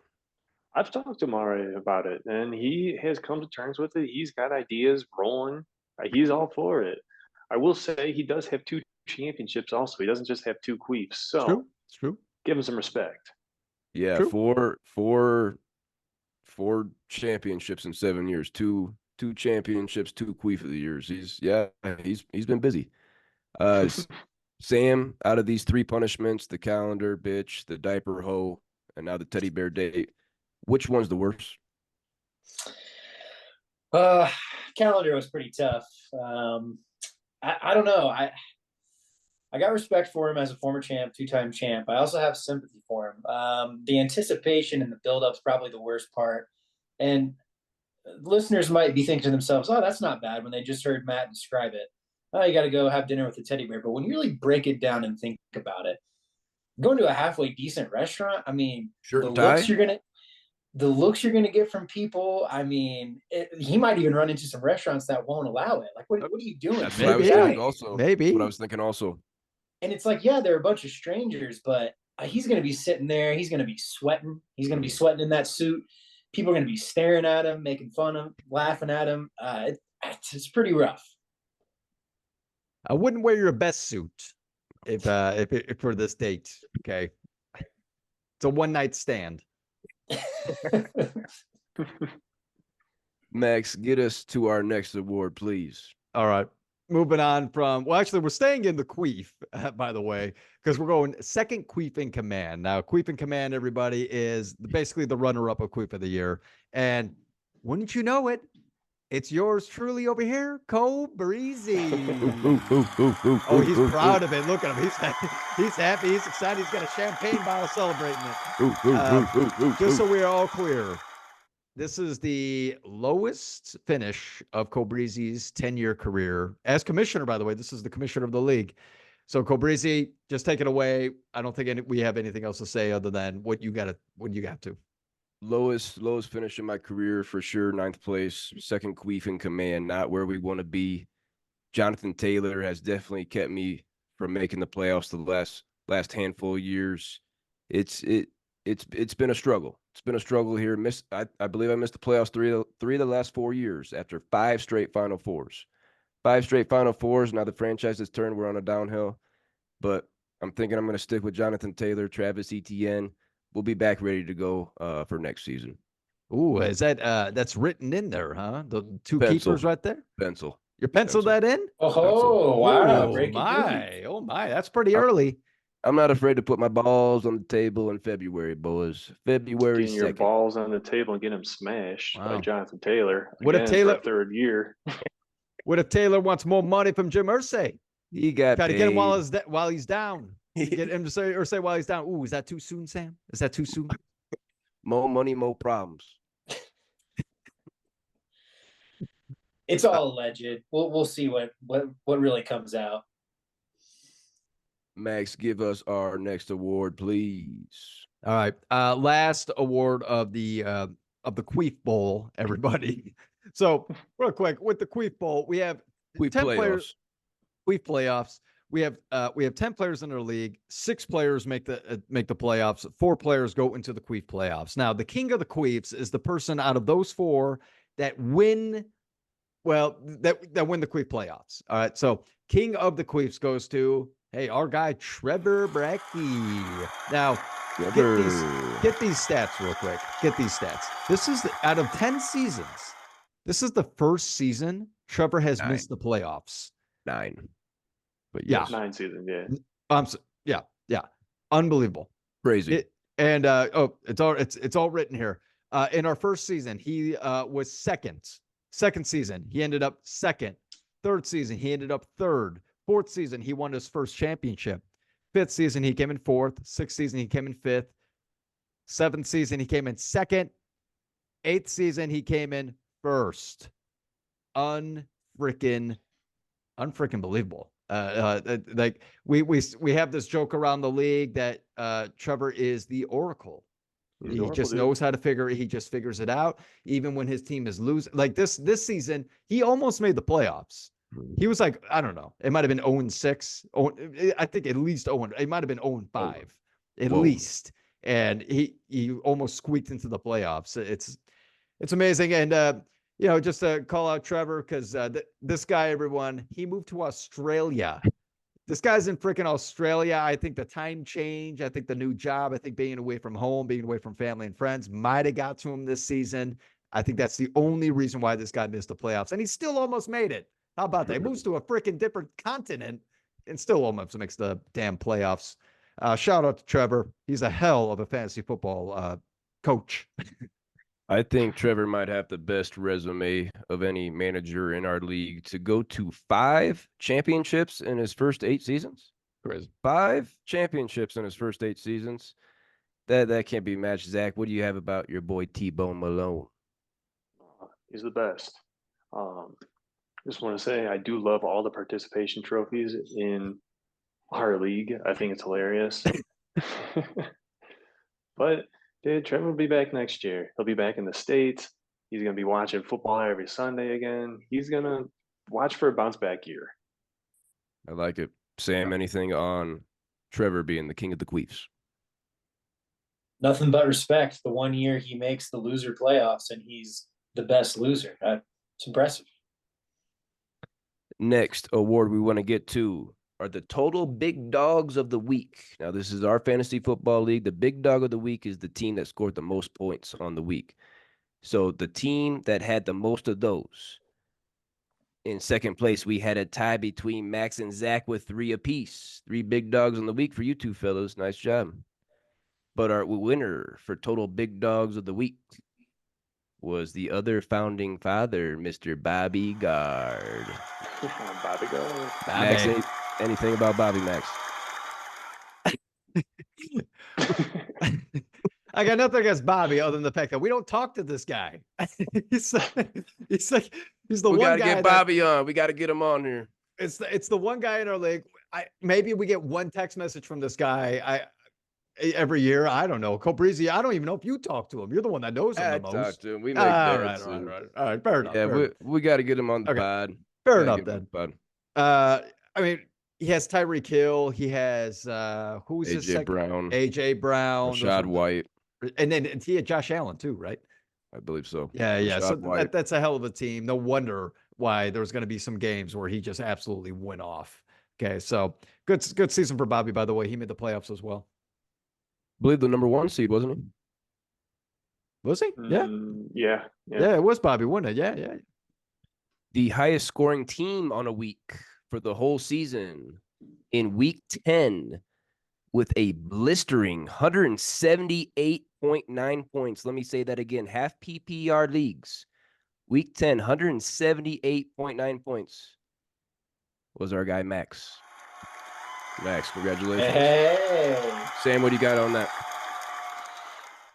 [SPEAKER 3] I've talked to him already about it, and he has come to terms with it. He's got ideas rolling. He's all for it. I will say he does have 2 championships also. He doesn't just have 2 queefs.
[SPEAKER 2] It's
[SPEAKER 3] So
[SPEAKER 2] true. It's true.
[SPEAKER 3] give him some respect.
[SPEAKER 1] Yeah,
[SPEAKER 2] True.
[SPEAKER 1] four championships in 7 years. Two championships, 2 queef of the years. He's been busy. Sam, out of these 3 punishments, the calendar bitch, the diaper hoe, and now the teddy bear date, which one's the worst?
[SPEAKER 4] Calendar was pretty tough. I don't know. I got respect for him as a former champ, 2-time champ. I also have sympathy for him. The anticipation and the build-up is probably the worst part. And listeners might be thinking to themselves, oh, that's not bad when they just heard Matt describe it. Oh, you got to go have dinner with a teddy bear. But when you really break it down and think about it, going to a halfway decent restaurant, I mean,
[SPEAKER 1] Shirt
[SPEAKER 4] the
[SPEAKER 1] and tie?
[SPEAKER 4] looks you're gonna get from people. I mean, he might even run into some restaurants that won't allow it. Like, what are you doing?
[SPEAKER 1] That's
[SPEAKER 2] Maybe.
[SPEAKER 1] what I was thinking also.
[SPEAKER 2] Maybe.
[SPEAKER 1] That's what I was thinking also.
[SPEAKER 4] And it's like, yeah, they're a bunch of strangers, but he's gonna be sitting there. He's gonna be sweating. He's gonna be sweating in that suit. People are gonna be staring at him, making fun of him, laughing at him. It's pretty rough.
[SPEAKER 2] I wouldn't wear your best suit if for this date. Okay. It's a one-night stand.
[SPEAKER 1] Max, get us to our next award, please.
[SPEAKER 2] All right. Moving on from, well, actually, we're staying in the queef, by the way, because we're going second queef in command. Now, queef in command, everybody, is basically the runner-up of queef of the year. And wouldn't you know it, it's yours truly over here, Cole Breezy. Oh, he's proud of it. Look at him. He's happy. He's excited. He's got a champagne bottle celebrating it. Just so we're all clear, this is the lowest finish of Cole Breezy's 10-year career as commissioner, by the way. This is the commissioner of the league. So Cobrizi, just take it away. I don't think we have anything else to say other than what you got to.
[SPEAKER 1] Lowest finish in my career for sure. 9th place, second queef in command, not where we want to be. Jonathan Taylor has definitely kept me from making the playoffs the last handful of years. It's been a struggle. It's been a struggle here. I believe I missed the playoffs three of the last 4 years after 5 straight Final Fours. 5 straight Final Fours. Now the franchise has turned. We're on a downhill. But I'm thinking I'm going to stick with Jonathan Taylor, Travis Etienne. We'll be back ready to go for next season.
[SPEAKER 2] Ooh, is that that's written in there, huh? The two
[SPEAKER 1] Pencil.
[SPEAKER 2] keepers right there?
[SPEAKER 1] Pencil.
[SPEAKER 2] You penciled that in?
[SPEAKER 4] Oh, wow.
[SPEAKER 2] Oh
[SPEAKER 4] Breaking
[SPEAKER 2] my.
[SPEAKER 4] news.
[SPEAKER 2] Oh my. That's pretty early.
[SPEAKER 1] I'm not afraid to put my balls on the table in February, boys. February
[SPEAKER 3] Getting your
[SPEAKER 1] 2nd.
[SPEAKER 3] balls on the table and getting them smashed
[SPEAKER 2] Wow.
[SPEAKER 3] by Jonathan Taylor.
[SPEAKER 2] What if
[SPEAKER 3] Again,
[SPEAKER 2] Taylor-
[SPEAKER 3] for a 3rd year?
[SPEAKER 2] What if Taylor wants more money from Jim Irsay?
[SPEAKER 1] He got
[SPEAKER 2] Got to
[SPEAKER 1] paid.
[SPEAKER 2] get him while he's down. Get him to say while he's down. Ooh, is that too soon, Sam? Is that too soon?
[SPEAKER 1] More money, more problems.
[SPEAKER 4] It's all alleged. We'll see what really comes out.
[SPEAKER 1] Max, give us our next award, please.
[SPEAKER 2] All right. Last award of the Queef Bowl, everybody. So real quick, with the Queef Bowl, we have
[SPEAKER 1] We
[SPEAKER 2] 10
[SPEAKER 1] playoffs.
[SPEAKER 2] players. Queef playoffs. We have 10 players in our league. 6 players make the playoffs. 4 players go into the Queef playoffs. Now, the king of the Queefs is the person out of those 4 that win. Well, that win the Queef playoffs. All right. So king of the Queefs goes to our guy Trevor Brackey. Now, get these stats real quick. Get these stats. This is out of 10 seasons. This is the first season Trevor has
[SPEAKER 1] 9.
[SPEAKER 2] missed the playoffs.
[SPEAKER 1] 9. But
[SPEAKER 2] Yeah.
[SPEAKER 1] yes.
[SPEAKER 3] 9 season, yeah.
[SPEAKER 2] Yeah. Unbelievable.
[SPEAKER 1] Crazy.
[SPEAKER 2] It's all written here. In our first season, he was second. Second season, he ended up second. Third season, he ended up third. Fourth season, he won his first championship. Fifth season, he came in fourth. Sixth season, he came in fifth. Seventh season, he came in second. Eighth season, he came in first. Unfreaking believable. Like we have this joke around the league that Trevor is the Oracle. He just knows how to figure it. He just figures it out. Even when his team is losing, like this season, he almost made the playoffs. He was like, I don't know, it might have been 0-6. I think at least 0. It might have been 0-5 at least. And he almost squeaked into the playoffs. It's amazing. And just to call out Trevor, because this guy, everyone, he moved to Australia. This guy's in freaking Australia. I think the time change, I think the new job, I think being away from home, being away from family and friends might have got to him this season. I think that's the only reason why this guy missed the playoffs. And he still almost made it. How about that? He moves to a freaking different continent and still almost makes the damn playoffs. Shout out to Trevor. He's a hell of a fantasy football coach.
[SPEAKER 1] I think Trevor might have the best resume of any manager in our league to go to 5 championships in his first 8 seasons.
[SPEAKER 2] Crazy.
[SPEAKER 1] 5 championships in his first 8 seasons. That can't be matched. Zach, what do you have about your boy T-Bone Malone?
[SPEAKER 3] He's the best. Just want to say I do love all the participation trophies in our league. I think it's hilarious. But dude, Trevor will be back next year. He'll be back in the States. He's going to be watching football every Sunday again. He's going to watch for a bounce back year.
[SPEAKER 1] I like it. Sam, anything on Trevor being the king of the Queefs?
[SPEAKER 4] Nothing but respect. The 1 year he makes the loser playoffs and he's the best loser. It's impressive.
[SPEAKER 1] Next award we want to get to are the total big dogs of the week. Now, this is our fantasy football league. The big dog of the week is the team that scored the most points on the week. So the team that had the most of those. In second place, we had a tie between Max and Zach with 3 apiece. 3 big dogs on the week for you two fellas. Nice job. But our winner for total big dogs of the week was the other founding father, Mr. Bobby Gard.
[SPEAKER 3] Bobby Gard.
[SPEAKER 1] Max, anything about Bobby, Max?
[SPEAKER 2] I got nothing against Bobby other than the fact that we don't talk to this guy. he's the
[SPEAKER 1] we
[SPEAKER 2] one
[SPEAKER 1] gotta
[SPEAKER 2] guy
[SPEAKER 1] get Bobby on. We got to get him on here.
[SPEAKER 2] It's the one guy in our league. maybe we get one text message from this guy every year. I don't know. Cobrizi, I don't even know if you talk to him. You're the one that knows him
[SPEAKER 1] I
[SPEAKER 2] the
[SPEAKER 1] talk
[SPEAKER 2] most.
[SPEAKER 1] to him. We make
[SPEAKER 2] All
[SPEAKER 1] bets.
[SPEAKER 2] right. All right. Fair enough.
[SPEAKER 1] Yeah,
[SPEAKER 2] fair enough.
[SPEAKER 1] we got to get him on the
[SPEAKER 2] Okay.
[SPEAKER 1] pod.
[SPEAKER 2] Fair
[SPEAKER 1] Gotta
[SPEAKER 2] enough
[SPEAKER 1] get him on
[SPEAKER 2] then.
[SPEAKER 1] the pod.
[SPEAKER 2] I mean, he has Tyreek Hill. He has who's his
[SPEAKER 1] AJ
[SPEAKER 2] second?
[SPEAKER 1] Brown,
[SPEAKER 2] AJ Brown.
[SPEAKER 1] Rashad White.
[SPEAKER 2] And then he had Josh Allen too, right?
[SPEAKER 1] I believe so.
[SPEAKER 2] Yeah.
[SPEAKER 1] Rashad
[SPEAKER 2] So
[SPEAKER 1] White.
[SPEAKER 2] that's a hell of a team. No wonder why there's going to be some games where he just absolutely went off. Okay, so good season for Bobby, by the way. He made the playoffs as well.
[SPEAKER 1] I believe the number 1 seed, wasn't he?
[SPEAKER 2] Was he? Yeah.
[SPEAKER 3] Yeah.
[SPEAKER 2] Yeah, it was Bobby, wasn't it? Yeah.
[SPEAKER 1] The highest scoring team on a week for the whole season in week 10 with a blistering 178.9 points. Let me say that again. Half PPR leagues. Week 10, 178.9 points was our guy Max. Max, congratulations.
[SPEAKER 4] Hey.
[SPEAKER 1] Sam, what do you got on that?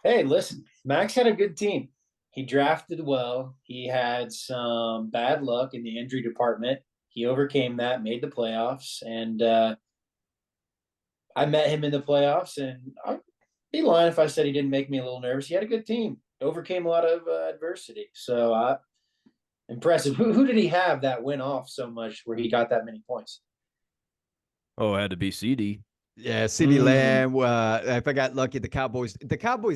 [SPEAKER 4] Hey, listen, Max had a good team. He drafted well. He had some bad luck in the injury department. He overcame that, made the playoffs, and I met him in the playoffs, and I'd be lying if I said he didn't make me a little nervous. He had a good team, overcame a lot of adversity. So impressive. Who did he have that went off so much where he got that many points?
[SPEAKER 1] Oh, it had to be CD.
[SPEAKER 2] Yeah, CeeDee Lamb. If I got lucky, the Cowboys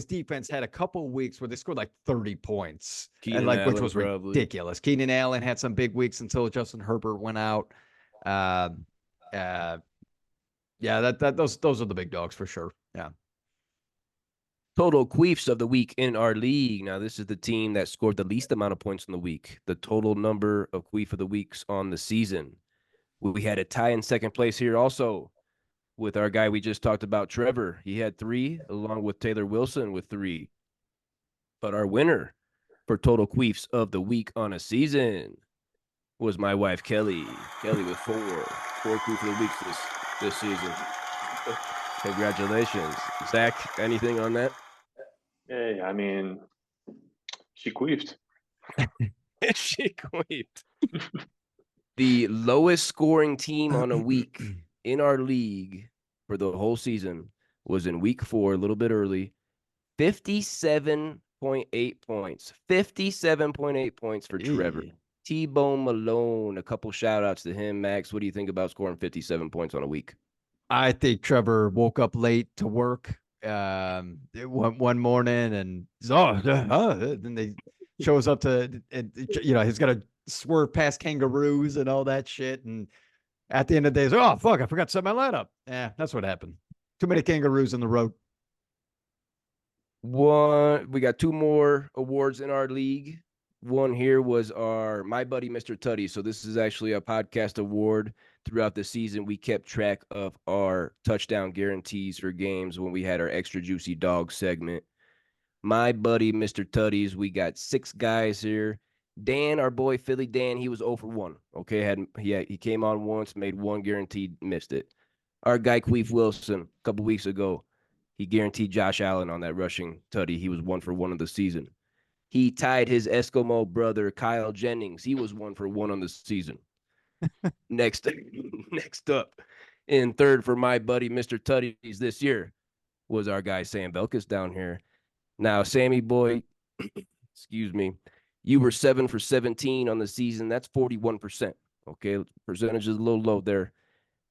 [SPEAKER 2] defense had a couple of weeks where they scored like 30 points,
[SPEAKER 1] Keenan
[SPEAKER 2] which
[SPEAKER 1] Allen,
[SPEAKER 2] was
[SPEAKER 1] probably
[SPEAKER 2] ridiculous. Keenan Allen had some big weeks until Justin Herbert went out. Yeah, those are the big dogs for sure. Yeah.
[SPEAKER 1] Total queefs of the week in our league. Now, this is the team that scored the least amount of points in the week. The total number of queef of the weeks on the season. We had a tie in second place here also with our guy we just talked about, Trevor. He had 3, along with Taylor Wilson with 3. But our winner for total queefs of the week on a season was my wife, Kelly. Kelly with 4 queefs of the weeks this season. Congratulations. Zach, anything on that?
[SPEAKER 3] Hey, I mean, she queefed.
[SPEAKER 1] She queefed. The lowest scoring team on a week in our league for the whole season was in week 4, a little bit early, 57.8 points. 57.8 points for Trevor. T-Bone Malone, a couple shout outs to him. Max, what do you think about scoring 57 points on a week?
[SPEAKER 2] I think Trevor woke up late to work one morning and then they shows up to, he's got to swerve past kangaroos and all that shit. And at the end of the day, oh, fuck, I forgot to set my lineup. Yeah, that's what happened. Too many kangaroos in the road.
[SPEAKER 1] We got 2 more awards in our league. One here was my buddy, Mr. Tutty. So this is actually a podcast award. Throughout the season, we kept track of our touchdown guarantees for games when we had our extra juicy dog segment. My buddy, Mr. Tutties, we got 6 guys here. Dan, our boy Philly Dan, he was 0 for 1. Okay, he came on once, made 1 guaranteed, missed it. Our guy Queef Wilson, a couple weeks ago, he guaranteed Josh Allen on that rushing tutty. He was 1 for 1 of the season. He tied his Eskimo brother Kyle Jennings. He was 1 for 1 on the season. Next up, in third for my buddy Mr. Tutties this year was our guy Sam Belkis down here. Now, Sammy boy, excuse me, you were 7 for 17 on the season. That's 41%. Okay, percentage is a little low there,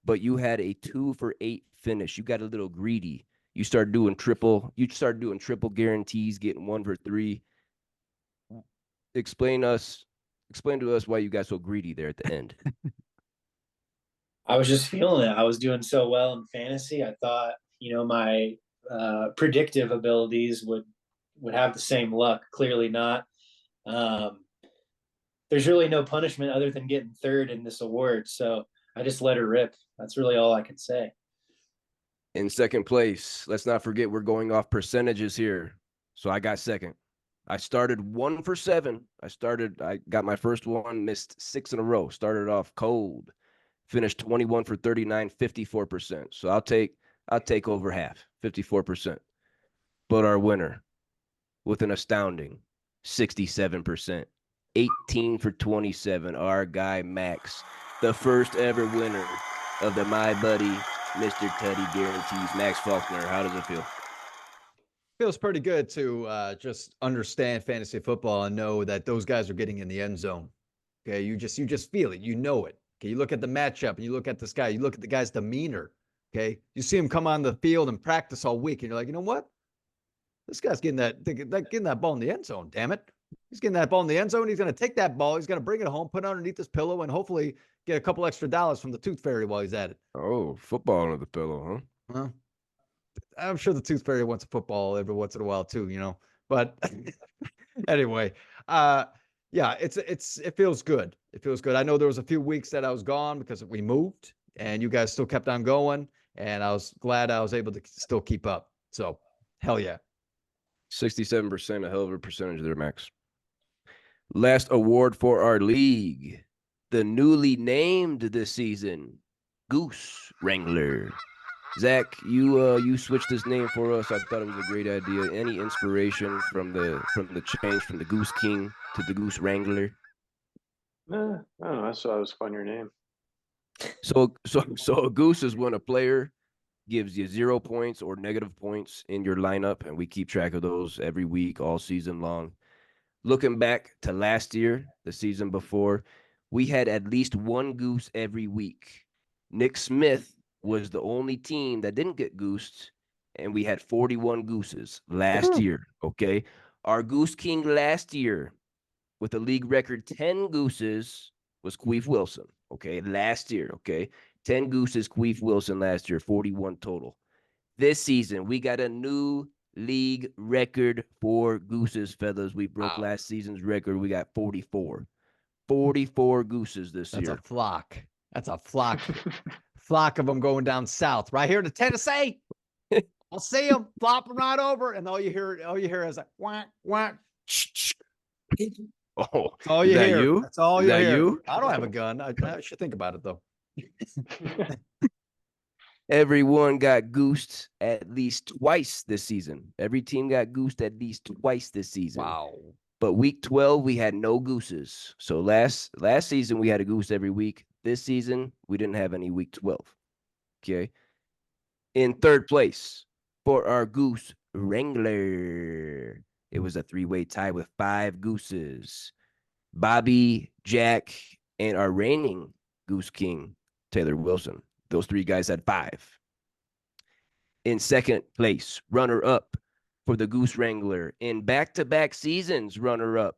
[SPEAKER 1] but you had a 2 for 8 finish. You got a little greedy. You started doing triple guarantees, getting 1 for 3. Explain to us why you got so greedy there at the end.
[SPEAKER 4] I was just feeling it. I was doing so well in fantasy. I thought, my predictive abilities would have the same luck. Clearly not. There's really no punishment other than getting third in this award. So I just let her rip. That's really all I could say.
[SPEAKER 1] In second place, let's not forget we're going off percentages here. So I got second. I started 1 for 7. I got my first one, missed 6 in a row. Started off cold. Finished 21 for 39, 54%. So I'll take over half, 54%. But our winner, with an astounding 67%, 18 for 27, our guy Max, the first ever winner of the My Buddy, Mr. Teddy Guarantees, Max Faulkner. How does it feel?
[SPEAKER 2] Feels pretty good to just understand fantasy football and know that those guys are getting in the end zone. Okay, you just feel it, you know it. Okay, you look at the matchup and you look at this guy, you look at the guy's demeanor. Okay, you see him come on the field and practice all week, and you're like, you know what? This guy's getting that ball in the end zone. Damn it, he's getting that ball in the end zone. He's going to take that ball, he's going to bring it home, put it underneath his pillow, and hopefully get a couple extra dollars from the tooth fairy while he's at it.
[SPEAKER 1] Oh, football under the pillow, huh?
[SPEAKER 2] Well, I'm sure the tooth fairy wants a football every once in a while too, you know. But anyway, yeah, it feels good. It feels good. I know there was a few weeks that I was gone because we moved, and you guys still kept on going, and I was glad I was able to still keep up. So, hell yeah.
[SPEAKER 1] 67%, a hell of a percentage there, Max. Last award for our league, the newly named this season, Goose Wrangler. Zach, you switched this name for us. I thought it was a great idea. Any inspiration from the change from the Goose King to the Goose Wrangler?
[SPEAKER 3] Nah, I don't know. I saw it was fun, your name.
[SPEAKER 1] So a goose is when a player gives you 0 points or negative points in your lineup, and we keep track of those every week, all season long. Looking back to last year, the season before, we had at least one goose every week. Nick Smith was the only team that didn't get goosed, and we had 41 gooses last year, okay? Our Goose King last year, with a league record 10 gooses, was Queef Wilson, okay? Last year, okay? 10 gooses, Queef Wilson last year, 41 total. This season, we got a new league record for gooses, fellas. We broke last season's record. We got 44. 44 gooses this year.
[SPEAKER 2] That's a flock. That's a flock. Flock of them going down south, right here to Tennessee. I'll see them flopping right over, and all you hear is like whack whack.
[SPEAKER 1] Oh,
[SPEAKER 2] That's all you hear.
[SPEAKER 1] You?
[SPEAKER 2] That's all
[SPEAKER 1] is
[SPEAKER 2] you
[SPEAKER 1] that
[SPEAKER 2] hear.
[SPEAKER 1] You?
[SPEAKER 2] I don't have a gun. I should think about it though.
[SPEAKER 1] Everyone got goosed at least twice this season. Every team got goosed at least twice this season.
[SPEAKER 2] Wow.
[SPEAKER 1] But week 12, we had no gooses. So last season, we had a goose every week. This season, we didn't have any week 12. Okay. In third place for our Goose Wrangler, it was a 3-way tie with 5 gooses. Bobby, Jack, and our reigning Goose King, Taylor Wilson. Those 3 guys had 5. In second place, runner-up for the Goose Wrangler. In back-to-back seasons, runner-up,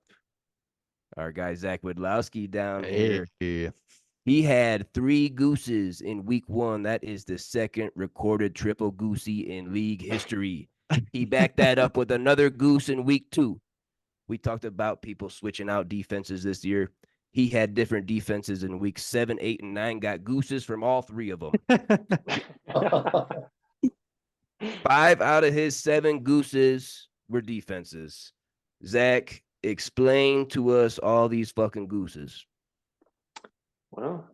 [SPEAKER 1] our guy Zach Widlowski down here. He had 3 gooses in week 1. That is the second recorded triple goosey in league history. He backed that up with another goose in week 2. We talked about people switching out defenses this year. He had different defenses in week 7, 8, and 9. Got gooses from all 3 of them. 5 out of his 7 gooses were defenses. Zach, explain to us all these fucking gooses.
[SPEAKER 3] Well,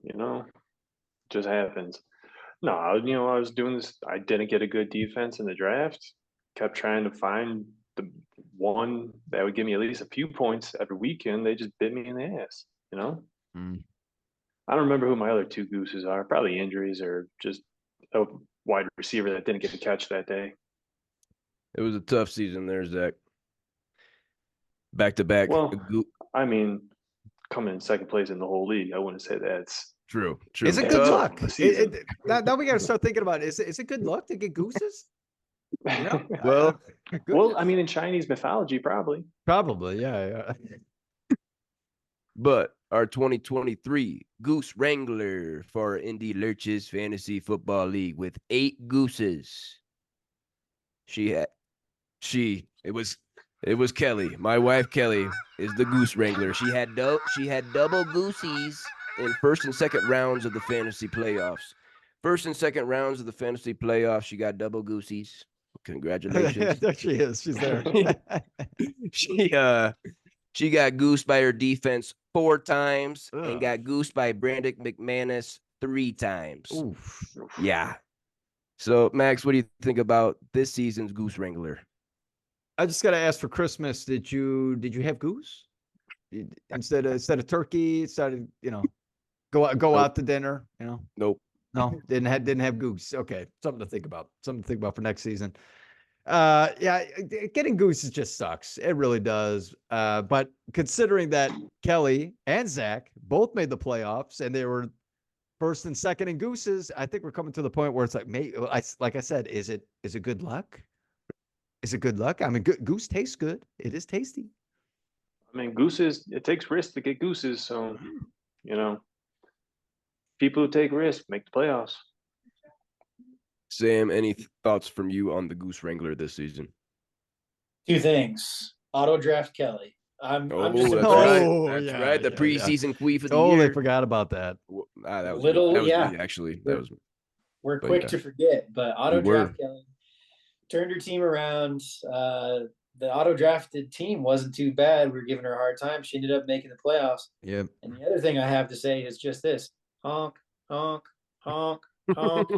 [SPEAKER 3] just happens. No, I was doing this. I didn't get a good defense in the draft. Kept trying to find the one that would give me at least a few points every weekend. They just bit me in the ass, I don't remember who my other 2 gooses are. Probably injuries or just a wide receiver that didn't get to catch that day.
[SPEAKER 1] It was a tough season there, Zach. Back to back.
[SPEAKER 3] Well, I mean, coming in second place in the whole league, I wouldn't say that's
[SPEAKER 1] true.
[SPEAKER 2] Is it good luck? Now we got to start thinking about it. Is it good luck to get gooses?
[SPEAKER 1] Well,
[SPEAKER 3] I mean, in Chinese mythology, probably,
[SPEAKER 2] yeah.
[SPEAKER 1] But our 2023 Goose Wrangler for Indy Lurches Fantasy Football League with 8 gooses. It was Kelly. My wife Kelly is the Goose Wrangler. She had double goosies in first and second rounds of the fantasy playoffs. First and second rounds of the fantasy playoffs, she got double goosies. Congratulations.
[SPEAKER 2] There she is. She's there.
[SPEAKER 1] She got goosed by her defense 4 times and got goosed by Brandon McManus 3 times.
[SPEAKER 2] Oof.
[SPEAKER 1] Yeah. So, Max, what do you think about this season's Goose Wrangler?
[SPEAKER 2] I just got to ask for Christmas. Did you have goose instead of turkey? Started, go out to dinner.
[SPEAKER 1] Nope.
[SPEAKER 2] No, didn't have Goose. Okay, something to think about. Something to think about for next season. Yeah, getting Goose just sucks. It really does. But considering that Kelly and Zach both made the playoffs and they were first and second in Gooses, I think we're coming to the point where it's like, like I said, is it good luck? Is it good luck? I mean, Goose tastes good. It is tasty.
[SPEAKER 3] I mean, gooses, it takes risks to get gooses. So, people who take risks make the playoffs.
[SPEAKER 1] Sam, any thoughts from you on the Goose Wrangler this season?
[SPEAKER 4] 2 things. Auto draft Kelly. I'm just
[SPEAKER 1] that's
[SPEAKER 4] impressed.
[SPEAKER 1] right. That's right. The preseason queef of the year.
[SPEAKER 2] Totally forgot about that.
[SPEAKER 1] That was
[SPEAKER 4] Little,
[SPEAKER 1] me. That was
[SPEAKER 4] yeah.
[SPEAKER 1] me, actually. That was.
[SPEAKER 4] We're quick to forget, but auto
[SPEAKER 1] We were.
[SPEAKER 4] draft Kelly turned her team around. The auto drafted team wasn't too bad. We were giving her a hard time. She ended up making the playoffs.
[SPEAKER 2] Yep.
[SPEAKER 4] And the other thing I have to say is just this: honk, honk, honk, honk.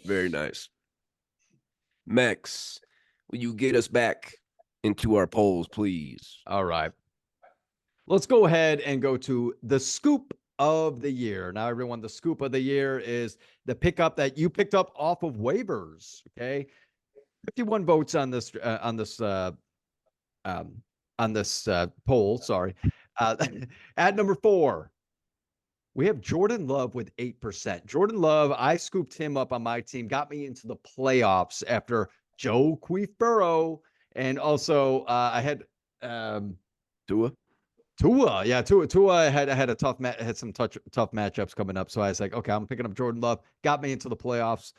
[SPEAKER 1] Very nice. Max, will you get us back into our polls, please?
[SPEAKER 2] All right. Let's go ahead and go to the scoop of the year. Now, everyone, the scoop of the year is the pickup that you picked up off of waivers. Okay, 51 votes on this poll. Sorry. At number 4, we have Jordan Love with 8%. Jordan Love, I scooped him up on my team, got me into the playoffs after Joe Queef Burrow, and also I had
[SPEAKER 1] Tua.
[SPEAKER 2] Yeah, Tua had a had some tough matchups coming up. So I was like, okay, I'm picking up Jordan Love. Got me into the playoffs.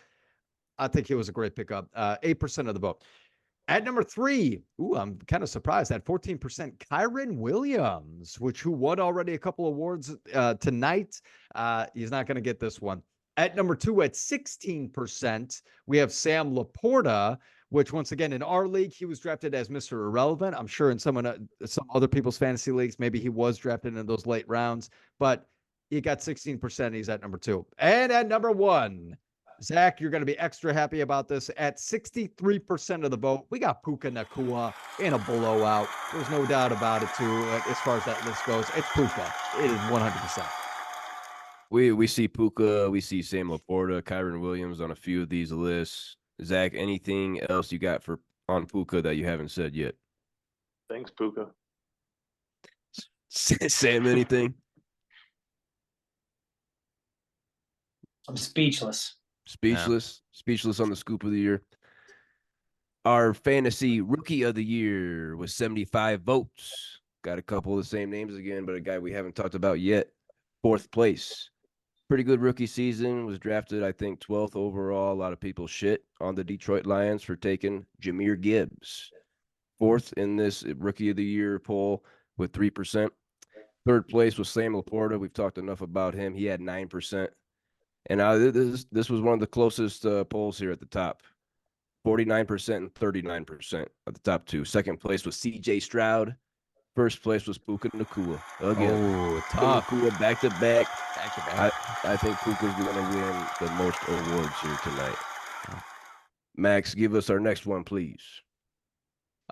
[SPEAKER 2] I think he was a great pickup. 8% of the vote. At number 3, I'm kind of surprised at 14%, Kyren Williams, who won already a couple awards tonight. He's not going to get this one. At number 2, at 16%, we have Sam Laporta, which once again in our league, he was drafted as Mr. Irrelevant. I'm sure in some other people's fantasy leagues, maybe he was drafted in those late rounds, but he got 16%. He's at number 2. And at number 1, Zach, you're going to be extra happy about this. At 63% of the vote, we got Puka Nacua in a blowout. There's no doubt about it, too, as far as that list goes. It's Puka. It is 100%.
[SPEAKER 1] We see Puka, we see Sam Laporta, Kyren Williams on a few of these lists. Zach, anything else you got on Puka that you haven't said yet?
[SPEAKER 3] Thanks, Puka.
[SPEAKER 1] Sam, anything?
[SPEAKER 4] I'm speechless.
[SPEAKER 1] Speechless on the scoop of the year. Our fantasy rookie of the year was 75 votes. Got a couple of the same names again, but a guy we haven't talked about yet. 4th place. Pretty good rookie season. Was drafted, I think, 12th overall. A lot of people shit on the Detroit Lions for taking Jahmyr Gibbs. 4th in this rookie of the year poll with 3%. 3rd place was Sam Laporta. We've talked enough about him. He had 9%. And this was one of the closest polls here at the top. 49% and 39% of the top 2. 2nd place was C.J. Stroud. 1st place was Puka Nacua. Again.
[SPEAKER 2] Oh, tough.
[SPEAKER 1] Nacua back-to-back. I think Puka's going to win the most awards here tonight. Max, give us our next one, please.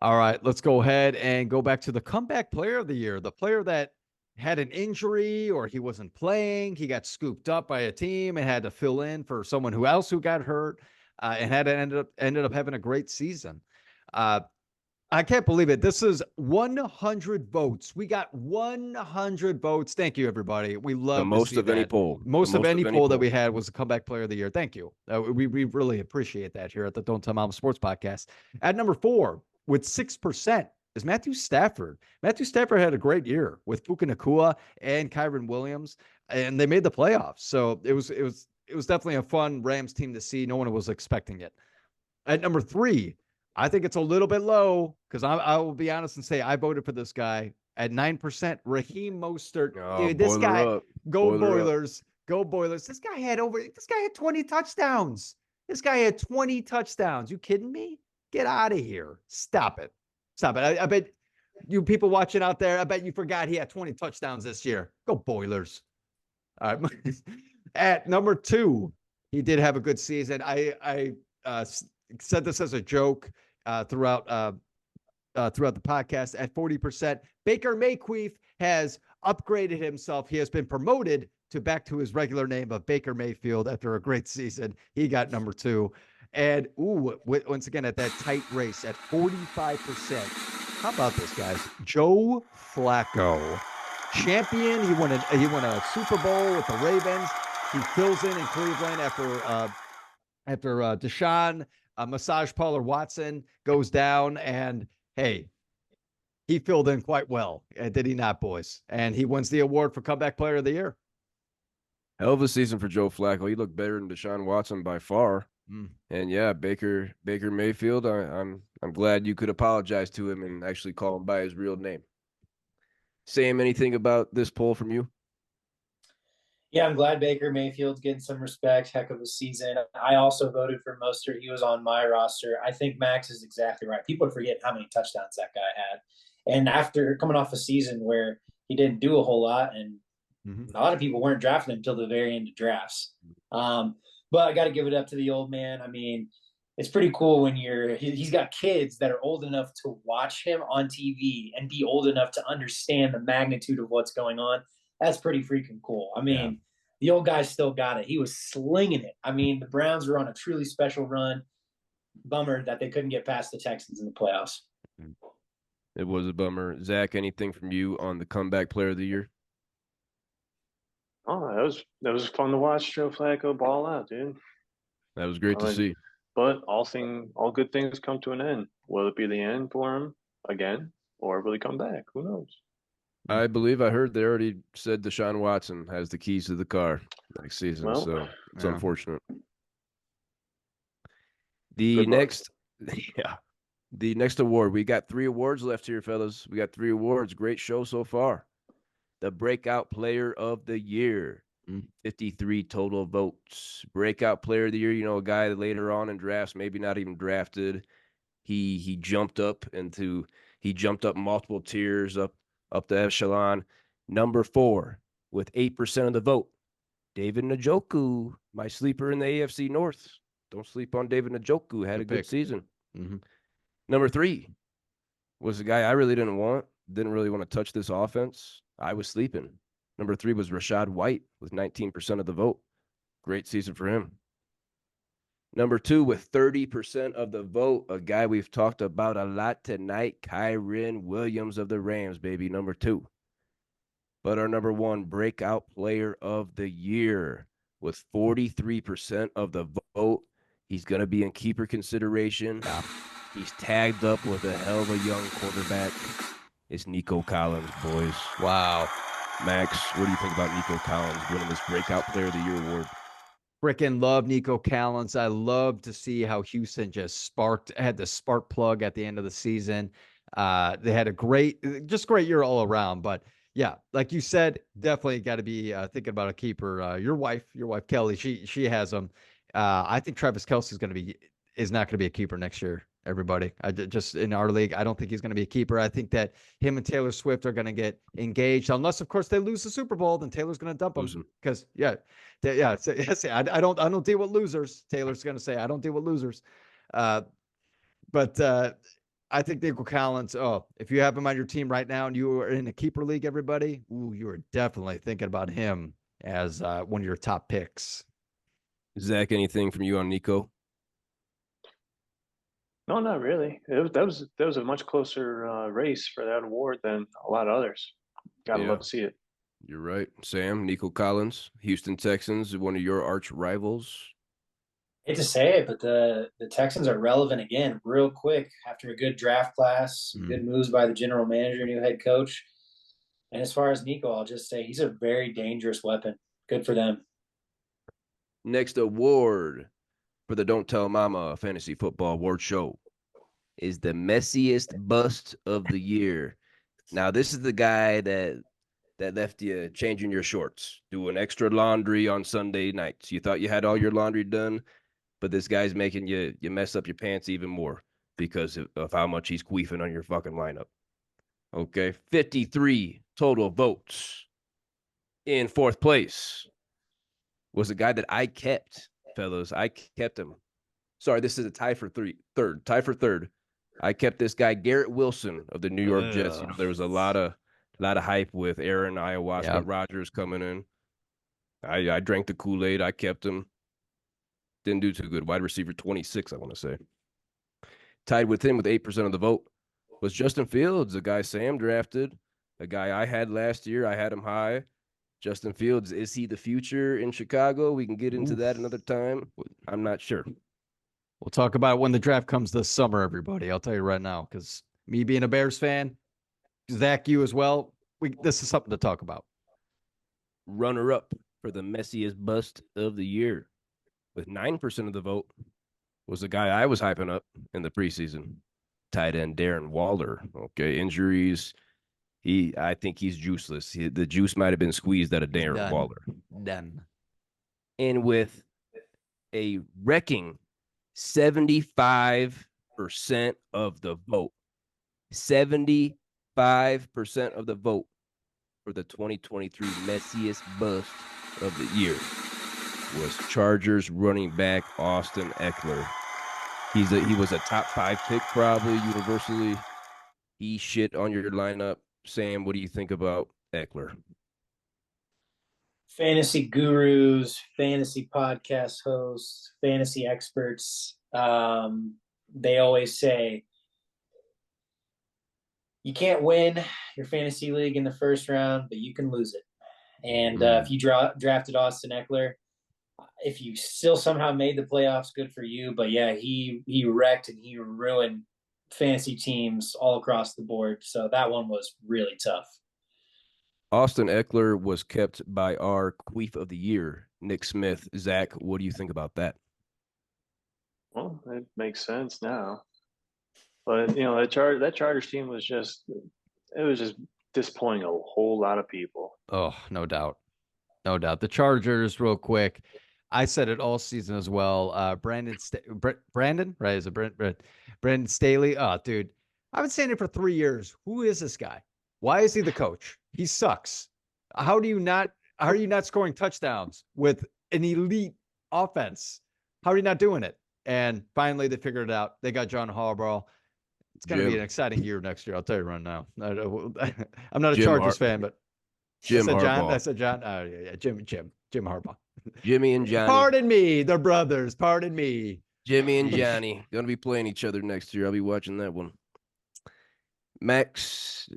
[SPEAKER 2] All right, let's go ahead and go back to the comeback player of the year. The player that had an injury or he wasn't playing. He got scooped up by a team and had to fill in for someone who got hurt and ended up having a great season. I can't believe it. This is 100 votes. We got 100 votes. Thank you, everybody. We love
[SPEAKER 1] the most of any poll.
[SPEAKER 2] Most of any poll that we had was a comeback player of the year. Thank you. We really appreciate that here at the Don't Tell Mama Sports Podcast. At number 4 with 6%. Is Matthew Stafford. Matthew Stafford had a great year with Puka Nacua and Kyren Williams, and they made the playoffs. So it was definitely a fun Rams team to see. No one was expecting it. At number 3, I think it's a little bit low because I will be honest and say I voted for this guy at 9%. Raheem Mostert. Dude, this guy, go Boilers. Go Boilers. This guy had 20 touchdowns. This guy had 20 touchdowns. You kidding me? Get out of here. Stop it. I bet you people watching out there, I bet you forgot he had 20 touchdowns this year. Go Boilers. All right. At number 2, he did have a good season. I said this as a joke throughout the podcast. At 40%, Baker Mayfield has upgraded himself. He has been promoted back to his regular name of Baker Mayfield after a great season. He got number 2. And once again, at that tight race at 45%. How about this, guys? Joe Flacco, champion. He won a Super Bowl with the Ravens. He fills in Cleveland after Deshaun massage parlor Watson goes down, and hey, he filled in quite well, did he not, boys? And he wins the award for comeback player of the year.
[SPEAKER 1] Hell of a season for Joe Flacco. He looked better than Deshaun Watson by far. And yeah, Baker Mayfield. I'm glad you could apologize to him and actually call him by his real name. Sam, anything about this poll from you?
[SPEAKER 4] Yeah, I'm glad Baker Mayfield's getting some respect. Heck of a season. I also voted for Mostert. He was on my roster. I think Max is exactly right. People forget how many touchdowns that guy had. And after coming off a season where he didn't do a whole lot, and a lot of people weren't drafting him until the very end of drafts. But I got to give it up to the old man. I mean, it's pretty cool when he's got kids that are old enough to watch him on TV and be old enough to understand the magnitude of what's going on. That's pretty freaking cool. I mean, the old guy still got it. He was slinging it. I mean, the Browns were on a truly special run. Bummer that they couldn't get past the Texans in the playoffs.
[SPEAKER 1] It was a bummer. Zach, anything from you on the comeback player of the year?
[SPEAKER 3] Oh, that was fun to watch Joe Flacco ball out, dude.
[SPEAKER 1] That was great to see.
[SPEAKER 3] But all good things come to an end. Will it be the end for him again, or will he come back? Who knows?
[SPEAKER 1] I believe I heard they already said Deshaun Watson has the keys to the car next season, so it's unfortunate. The next award, we got 3 awards left here, fellas. We got 3 awards. Great show so far. The Breakout Player of the Year, 53 total votes. Breakout Player of the Year, a guy that later on in drafts, maybe not even drafted, he jumped up multiple tiers up the echelon. Number 4 with 8% of the vote, David Njoku, my sleeper in the AFC North. Don't sleep on David Njoku. Had a good season. Number 3 was a guy I really didn't really want to touch this offense. I was sleeping. Number 3 was Rachaad White with 19% of the vote. Great season for him. Number 2 with 30% of the vote, a guy we've talked about a lot tonight, Kyren Williams of the Rams, baby, number 2. But our number 1 breakout player of the year with 43% of the vote. He's going to be in keeper consideration. He's tagged up with a hell of a young quarterback. It's Nico Collins, boys. Wow. Max, what do you think about Nico Collins winning this breakout player of the year award?
[SPEAKER 2] Freaking love Nico Collins. I love to see how Houston just had the spark plug at the end of the season. They had a great year all around. But yeah, like you said, definitely got to be thinking about a keeper. Your wife Kelly, she has him. I think Travis Kelce is not going to be a keeper next year. Everybody, just in our league, I don't think he's going to be a keeper. I think that him and Taylor Swift are going to get engaged, unless, of course, they lose the Super Bowl. Then Taylor's going to dump them because, I don't deal with losers. Taylor's going to say, I don't deal with losers. But I think Nico Collins. Oh, if you have him on your team right now and you are in a keeper league, everybody, you are definitely thinking about him as one of your top picks.
[SPEAKER 1] Zach, anything from you on Nico?
[SPEAKER 3] No, not really. That was a much closer race for that award than a lot of others. Gotta love to see it.
[SPEAKER 1] You're right. Sam, Nico Collins, Houston Texans, one of your arch rivals.
[SPEAKER 4] Hate to say it, but the Texans are relevant again real quick after a good draft class, good moves by the general manager, new head coach. And as far as Nico, I'll just say he's a very dangerous weapon. Good for them.
[SPEAKER 1] Next award for the Don't Tell Mama Fantasy Football Award Show is the messiest bust of the year. Now, this is the guy that left you changing your shorts, doing extra laundry on Sunday nights. You thought you had all your laundry done, but this guy's making you mess up your pants even more because of how much he's queefing on your fucking lineup. Okay, 53 total votes. In 4th place was a guy that I kept, fellas. I kept him. Sorry, this is a tie for third. I kept this guy, Garrett Wilson of the New York Jets. There was a lot of A lot of hype with Aaron Ayahuasca Rodgers coming in. I drank the Kool-Aid. I kept him. Didn't do too good. Wide receiver 26, I want to say. Tied with him with 8% of the vote was Justin Fields, a guy Sam drafted, a guy I had last year. I had him high. Justin Fields, is he the future in Chicago? We can get into that another time. I'm not sure.
[SPEAKER 5] We'll talk about it when the draft comes this summer, everybody. I'll tell you right now, because me being a Bears fan, Zach, you as well, this is something to talk about.
[SPEAKER 1] Runner-up for the messiest bust of the year with 9% of the vote was the guy I was hyping up in the preseason, tight end Darren Waller. Okay, injuries. I think he's juiceless. The juice might have been squeezed out of Darren Waller.
[SPEAKER 5] Done.
[SPEAKER 1] And with a wrecking 75% of the vote, 75% of the vote for the 2023 messiest bust of the year was Chargers running back Austin Eckler. He was a top 5 pick probably universally. He shit on your lineup. Sam, what do you think about Eckler?
[SPEAKER 4] Fantasy gurus, fantasy podcast hosts, fantasy experts, they always say you can't win your fantasy league in the first round, but you can lose it. And if you drafted Austin Eckler, if you still somehow made the playoffs, good for you. But yeah, he wrecked and he ruined fantasy teams all across the board. So that one was really tough.
[SPEAKER 1] Austin Eckler was kept by our queef of the year, Nick Smith. Zach, what do you think about that?
[SPEAKER 3] Well, it makes sense now. But that Chargers team was just disappointing a whole lot of people.
[SPEAKER 5] Oh, no doubt. No doubt. The Chargers, real quick. I said it all season as well. Brandon, right? Is it Brandon Staley? Oh, dude. I've been saying it for 3 years. Who is this guy? Why is he the coach? He sucks. How are you not scoring touchdowns with an elite offense? How are you not doing it? And finally, they figured it out. They got John Harbaugh. It's going to be an exciting year next year. I'll tell you right now. I'm not a Chargers fan, but
[SPEAKER 1] Harbaugh.
[SPEAKER 5] I said John. Jim Harbaugh.
[SPEAKER 1] Jimmy and Johnny.
[SPEAKER 5] Pardon me, they're brothers. Pardon me.
[SPEAKER 1] Jimmy and Johnny going to be playing each other next year. I'll be watching that one. Max,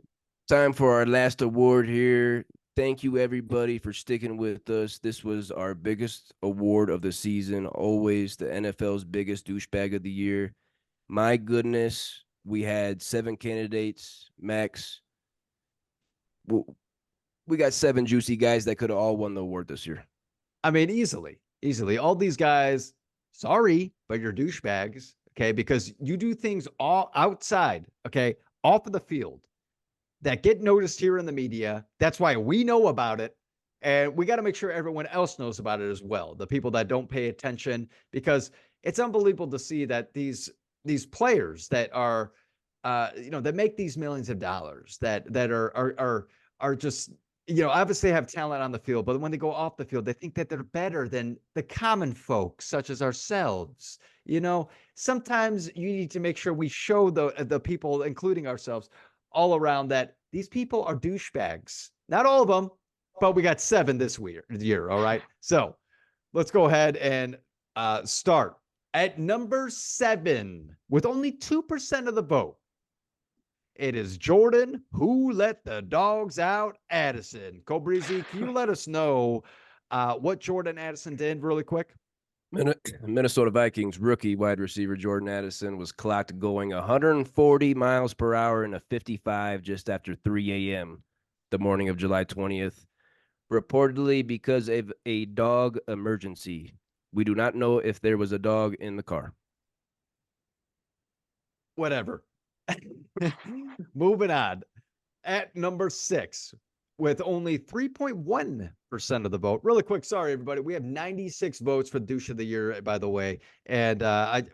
[SPEAKER 1] time for our last award here. Thank you, everybody, for sticking with us. This was our biggest award of the season, always the NFL's biggest douchebag of the year. My goodness, we had 7 candidates. Max, we got 7 juicy guys that could have all won the award this year.
[SPEAKER 5] I mean, easily. All these guys, sorry, but you're douchebags, okay? Because you do things all outside, okay, off of the field that get noticed here in the media. That's why we know about it. And we got to make sure everyone else knows about it as well. The people that don't pay attention, because it's unbelievable to see that these players that are, that make these millions of dollars that are just, obviously have talent on the field, but when they go off the field, they think that they're better than the common folks, such as ourselves. Sometimes you need to make sure we show the people, including ourselves, all around, that these people are douchebags. Not all of them, but we got 7 this year. All right. So let's go ahead and start at number 7 with only 2% of the vote. It is Jordan Who Let the Dogs Out Addison. Cobrizi, can you let us know what Jordan Addison did really quick?
[SPEAKER 1] Minnesota Vikings rookie wide receiver Jordan Addison was clocked going 140 miles per hour in a 55 just after 3 a.m. the morning of July 20th, reportedly because of a dog emergency. We do not know if there was a dog in the car.
[SPEAKER 5] Whatever. Moving on. At number 6, with only 3.1% of the vote. Really quick, sorry, everybody. We have 96 votes for Douche of the Year, by the way. And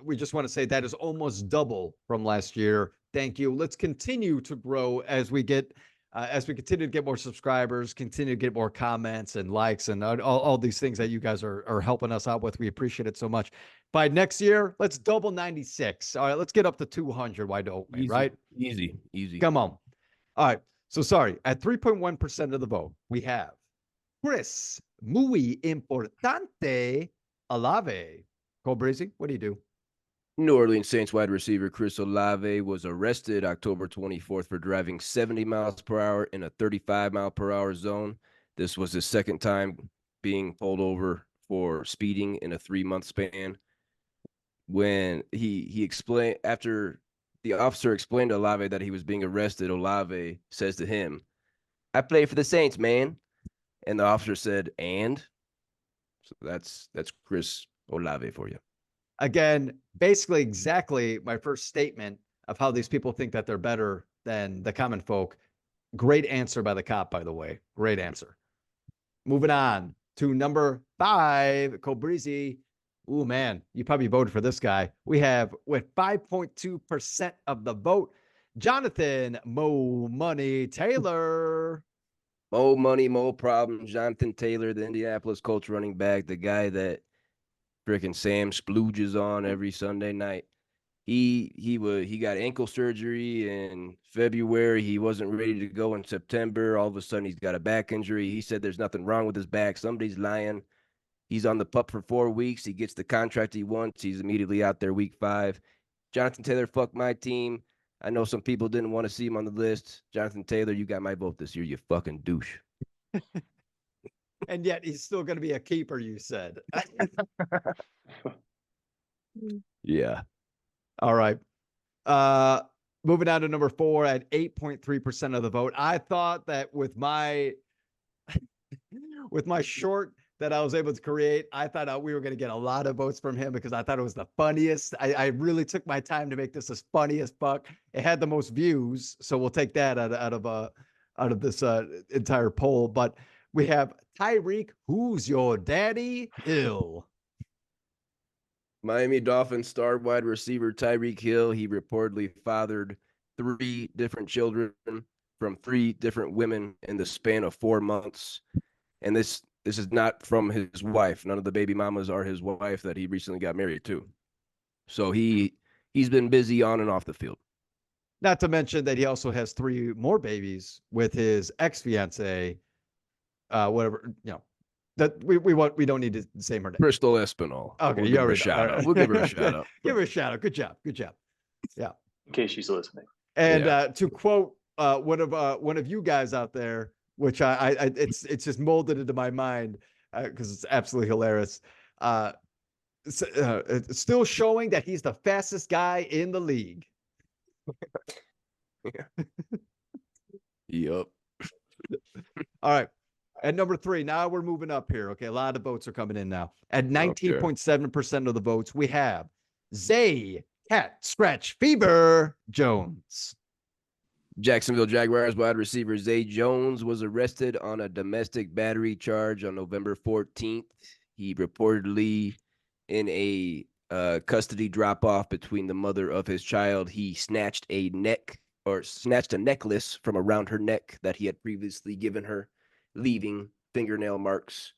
[SPEAKER 5] we just want to say that is almost double from last year. Thank you. Let's continue to grow as we continue to get more subscribers, continue to get more comments and likes and all these things that you guys are helping us out with. We appreciate it so much. By next year, let's double 96. All right, let's get up to 200. Why don't we?
[SPEAKER 1] Easy,
[SPEAKER 5] right?
[SPEAKER 1] Easy.
[SPEAKER 5] Come on. All right. So sorry, at 3.1% of the vote, we have Chris Muy Importante Alave. Cole Breezy, what do you do?
[SPEAKER 1] New Orleans Saints wide receiver Chris Olave was arrested October 24th for driving 70 miles per hour in a 35-mile-per-hour zone. This was his second time being pulled over for speeding in a 3-month span. When he explained, after the officer explained to Olave that he was being arrested, Olave says to him, "I play for the Saints, man." And the officer said, "And?" So that's Chris Olave for you.
[SPEAKER 5] Again, basically exactly my first statement of how these people think that they're better than the common folk. Great answer by the cop, by the way. Great answer. Moving on to number 5, Cole Breezy. Ooh, man, you probably voted for this guy. We have, with 5.2% of the vote, Jonathan Mo Money Taylor.
[SPEAKER 1] Mo money, mo problems. Jonathan Taylor, the Indianapolis Colts running back, the guy that freaking Sam splooges on every Sunday night. He got ankle surgery in February. He wasn't ready to go in September. All of a sudden, he's got a back injury. He said there's nothing wrong with his back. Somebody's lying. He's on the pup for 4 weeks. He gets the contract he wants. He's immediately out there week 5. Jonathan Taylor, fuck my team. I know some people didn't want to see him on the list. Jonathan Taylor, you got my vote this year, you fucking douche.
[SPEAKER 5] And yet he's still going to be a keeper, you said.
[SPEAKER 1] Yeah.
[SPEAKER 5] All right. Moving on to number 4 at 8.3% of the vote. I thought that with my short that I was able to create, I thought we were going to get a lot of votes from him because I thought it was the funniest. I really took my time to make this as funny as fuck. It had the most views, so we'll take that out of this entire poll. But we have Tyreek, who's your daddy, Hill.
[SPEAKER 1] Miami Dolphins star wide receiver Tyreek Hill. He reportedly fathered 3 different children from 3 different women in the span of 4 months. And this is not from his wife. None of the baby mamas are his wife that he recently got married to. So he's been busy on and off the field.
[SPEAKER 5] Not to mention that he also has 3 more babies with his ex-fiance, whatever, that we don't need to say her name.
[SPEAKER 1] Crystal Espinal.
[SPEAKER 5] Okay,
[SPEAKER 1] we'll
[SPEAKER 5] you
[SPEAKER 1] give her
[SPEAKER 5] already
[SPEAKER 1] a shout out. We'll give her a shout out.
[SPEAKER 5] Give her a shout out. Good job. Yeah.
[SPEAKER 3] In case she's listening.
[SPEAKER 5] And to quote one of you guys out there, which it's just molded into my mind because it's absolutely hilarious. It's still showing that he's the fastest guy in the league.
[SPEAKER 1] Yep.
[SPEAKER 5] All right. At number 3, now we're moving up here. Okay, a lot of votes are coming in now. At 19.7% of the votes, we have Zay Cat Scratch Fever Jones.
[SPEAKER 1] Jacksonville Jaguars wide receiver Zay Jones was arrested on a domestic battery charge on November 14th. He reportedly, in a custody drop-off between the mother of his child, he snatched a necklace from around her neck that he had previously given her, leaving fingernail marks.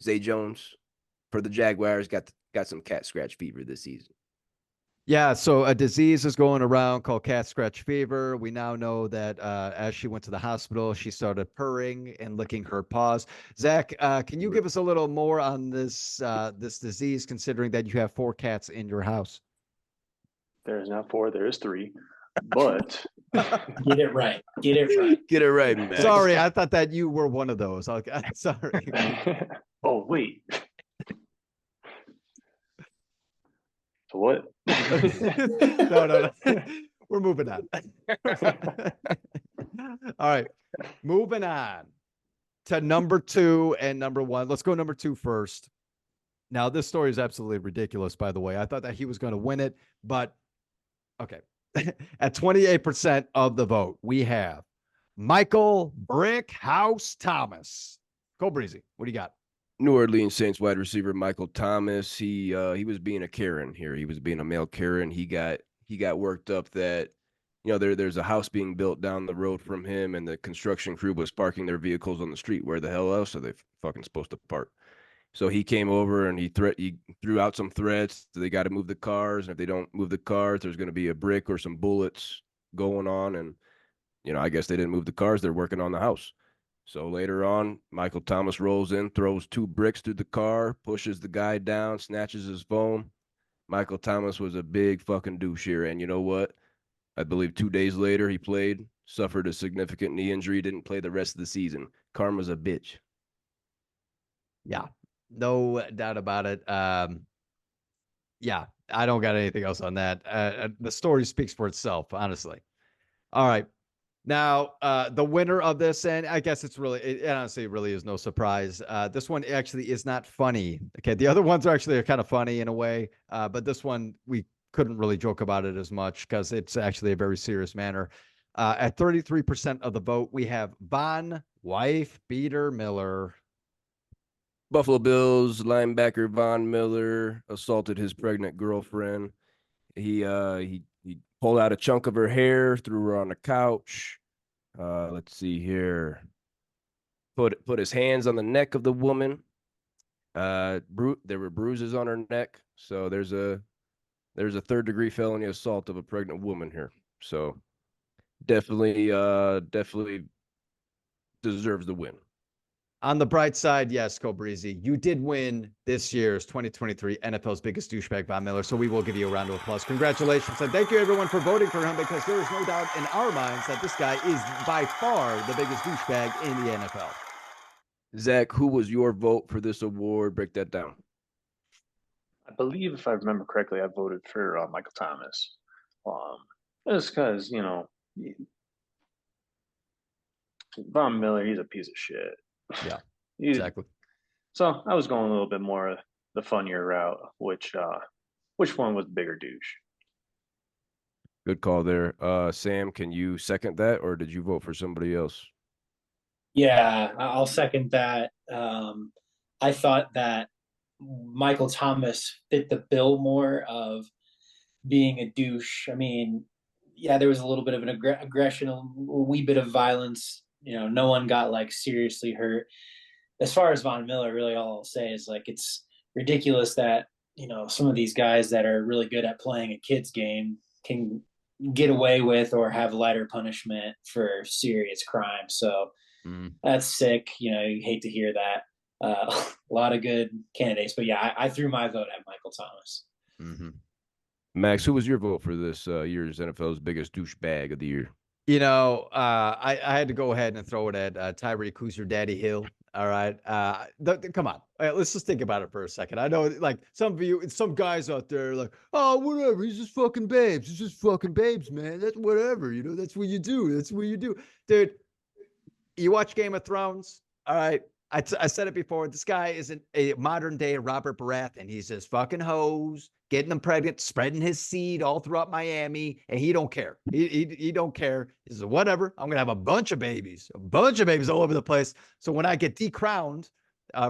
[SPEAKER 1] Zay Jones, for the Jaguars, got some cat scratch fever this season.
[SPEAKER 5] Yeah, so a disease is going around called cat scratch fever. We now know that as she went to the hospital, she started purring and licking her paws. Zach, can you give us a little more on this disease, considering that you have 4 cats in your house?
[SPEAKER 3] There is not 4, there is 3. But
[SPEAKER 4] Get it right. Get it right.
[SPEAKER 1] Get it right, man.
[SPEAKER 5] Sorry, I thought that you were one of those. Okay, sorry.
[SPEAKER 3] oh wait. So what?
[SPEAKER 5] No. We're moving on. All right. Moving on to number 2 and number 1. Let's go number 2 first. Now, this story is absolutely ridiculous, by the way. I thought that he was going to win it, but okay. At 28% of the vote, we have Michael Brickhouse Thomas. Cole Breezy, what do you got?
[SPEAKER 1] New Orleans Saints wide receiver Michael Thomas. He was being a Karen here. He was being a male Karen. He got worked up that there's a house being built down the road from him, and the construction crew was parking their vehicles on the street. Where the hell else are they fucking supposed to park? So he came over and he threw out some threats. They got to move the cars, and if they don't move the cars, there's going to be a brick or some bullets going on. And I guess they didn't move the cars. They're working on the house. So later on, Michael Thomas rolls in, throws 2 bricks through the car, pushes the guy down, snatches his phone. Michael Thomas was a big fucking douche here. And you know what? I believe 2 days later, he played, suffered a significant knee injury, didn't play the rest of the season. Karma's a bitch.
[SPEAKER 5] Yeah, no doubt about it. Yeah, I don't got anything else on that. The story speaks for itself, honestly. All right. Now, the winner of this, and I guess it honestly really is no surprise. This one actually is not funny. Okay. The other ones are actually kind of funny in a way. But this one, we couldn't really joke about it as much because it's actually a very serious manner. At 33% of the vote, we have Von Wife Beater Miller.
[SPEAKER 1] Buffalo Bills linebacker Von Miller assaulted his pregnant girlfriend. He pulled out a chunk of her hair, threw her on the couch. Let's see here. Put his hands on the neck of the woman. There were bruises on her neck. So there's a 3rd-degree felony assault of a pregnant woman here. So definitely deserves the win.
[SPEAKER 5] On the bright side, yes, Cobrizi, you did win this year's 2023 NFL's Biggest Douchebag, Von Miller. So we will give you a round of applause. Congratulations. And thank you, everyone, for voting for him, because there is no doubt in our minds that this guy is by far the biggest douchebag in the NFL.
[SPEAKER 1] Zach, who was your vote for this award? Break that down.
[SPEAKER 3] I believe, if I remember correctly, I voted for Michael Thomas. Just because, Von Miller, he's a piece of shit.
[SPEAKER 5] Yeah,
[SPEAKER 3] exactly. So I was going a little bit more the funnier route, which one was the bigger douche?
[SPEAKER 1] Good call there. Sam, can you second that, or did you vote for somebody else?
[SPEAKER 4] Yeah, I'll second that. I thought that Michael Thomas fit the bill more of being a douche. I mean, yeah, there was a little bit of an aggression, a wee bit of violence. No one got like seriously hurt. As far as Von Miller, really all I'll say is like it's ridiculous that some of these guys that are really good at playing a kid's game can get away with or have lighter punishment for serious crime. So that's sick. You hate to hear that. A lot of good candidates, but yeah, I threw my vote at Michael Thomas.
[SPEAKER 1] Mm-hmm. Max, who was your vote for this year's NFL's Biggest Douchebag of the year?
[SPEAKER 5] I had to go ahead and throw it at Tyreek, who's your daddy Hill. All right. Come on. Let's just think about it for a second. I know, like, some guys out there like, oh, whatever. He's just fucking babes. He's just fucking babes, man. That's whatever. That's what you do. That's what you do. Dude, you watch Game of Thrones. All right. I said it before. This guy isn't a modern day Robert Baratheon. He's just fucking hoes, getting them pregnant, spreading his seed all throughout Miami, and he don't care. He don't care. He says, whatever. I'm gonna have a bunch of babies all over the place. So when I get decrowned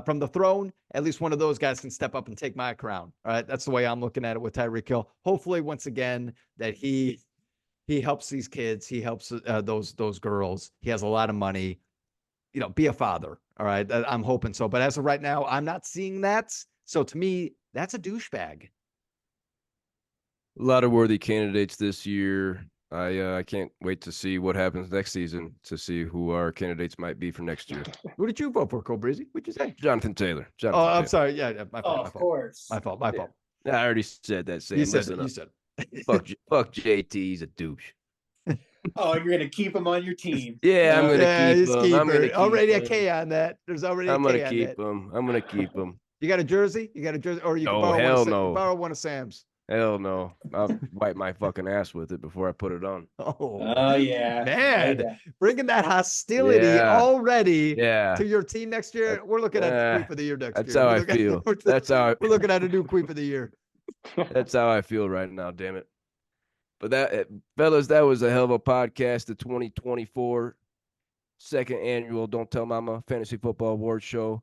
[SPEAKER 5] from the throne, at least one of those guys can step up and take my crown. All right, that's the way I'm looking at it with Tyreek Hill. Hopefully, once again, that he helps these kids. He helps those girls. He has a lot of money. Be a father. All right. I'm hoping so. But as of right now, I'm not seeing that. So to me, that's a douchebag.
[SPEAKER 1] A lot of worthy candidates this year. I can't wait to see what happens next season, to see who our candidates might be for next year.
[SPEAKER 5] Who did you vote for, Cobrizi? What'd you say?
[SPEAKER 1] Jonathan Taylor.
[SPEAKER 5] I'm sorry. Yeah, my fault.
[SPEAKER 4] Of course.
[SPEAKER 5] My fault.
[SPEAKER 1] Yeah, I already said that. Sam.
[SPEAKER 5] You said
[SPEAKER 1] it. Fuck JT. He's a douche.
[SPEAKER 4] Oh, you're gonna keep him on your team?
[SPEAKER 1] Yeah, I'm gonna keep him. I'm gonna keep
[SPEAKER 5] already
[SPEAKER 1] him.
[SPEAKER 5] a K on that. There's already a K on that.
[SPEAKER 1] I'm gonna keep him.
[SPEAKER 5] You got a jersey? Or you can borrow one of Sam's.
[SPEAKER 1] Hell no. I'll wipe my fucking ass with it before I put it on.
[SPEAKER 4] Oh yeah.
[SPEAKER 5] Man,
[SPEAKER 4] yeah.
[SPEAKER 5] Bringing that hostility already to your team next year. We're looking at the queen for the year next year.
[SPEAKER 1] That's how I feel.
[SPEAKER 5] We're looking at a new queen for the year.
[SPEAKER 1] That's how I feel right now, damn it. But fellas, that was a hell of a podcast. The 2024 second annual Don't Tell Mama Fantasy Football Awards show.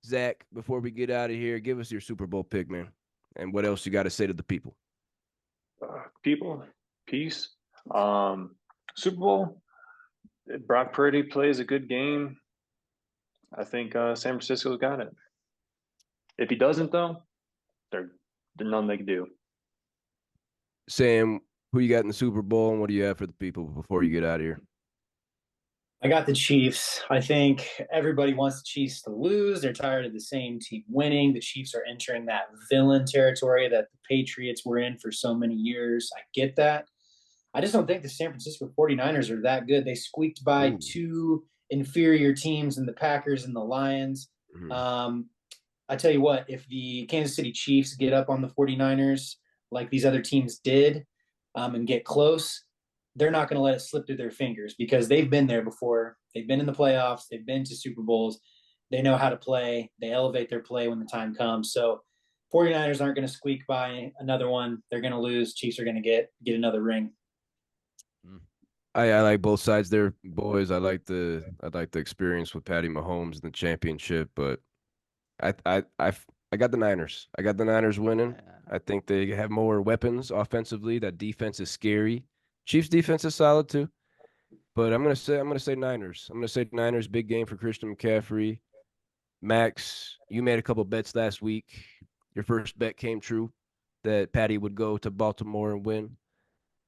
[SPEAKER 1] Zach, before we get out of here, give us your Super Bowl pick, man. And what else you got to say to the people?
[SPEAKER 3] People, peace. Super Bowl. Brock Purdy plays a good game. I think San Francisco's got it. If he doesn't, though, there's nothing they can do.
[SPEAKER 1] Sam, Who you got in the Super Bowl, and what do you have for the people before you get out of here?
[SPEAKER 4] I got the Chiefs. I think everybody wants the Chiefs to lose. They're tired of the same team winning. The Chiefs are entering that villain territory that the Patriots were in for so many years. I get that. I just don't think the San Francisco 49ers are that good. They squeaked by two inferior teams in the Packers and the Lions. I tell you what, if the Kansas City Chiefs get up on the 49ers like these other teams did and get close, they're not going to let it slip through their fingers because they've been there before. They've been in the playoffs. They've been to Super Bowls. They know how to play. They elevate their play when the time comes. So 49ers aren't going to squeak by another one. They're going to lose. Chiefs are going to get another ring.
[SPEAKER 1] I like both sides there, boys. I like the experience with Patty Mahomes in the championship, but I got the Niners. I got the Niners winning. I think they have more weapons offensively. That defense is scary. Chiefs defense is solid too. But I'm gonna say Niners. I'm gonna say Niners, big game for Christian McCaffrey. Max, you made a couple bets last week. Your first bet came true that Patty would go to Baltimore and win.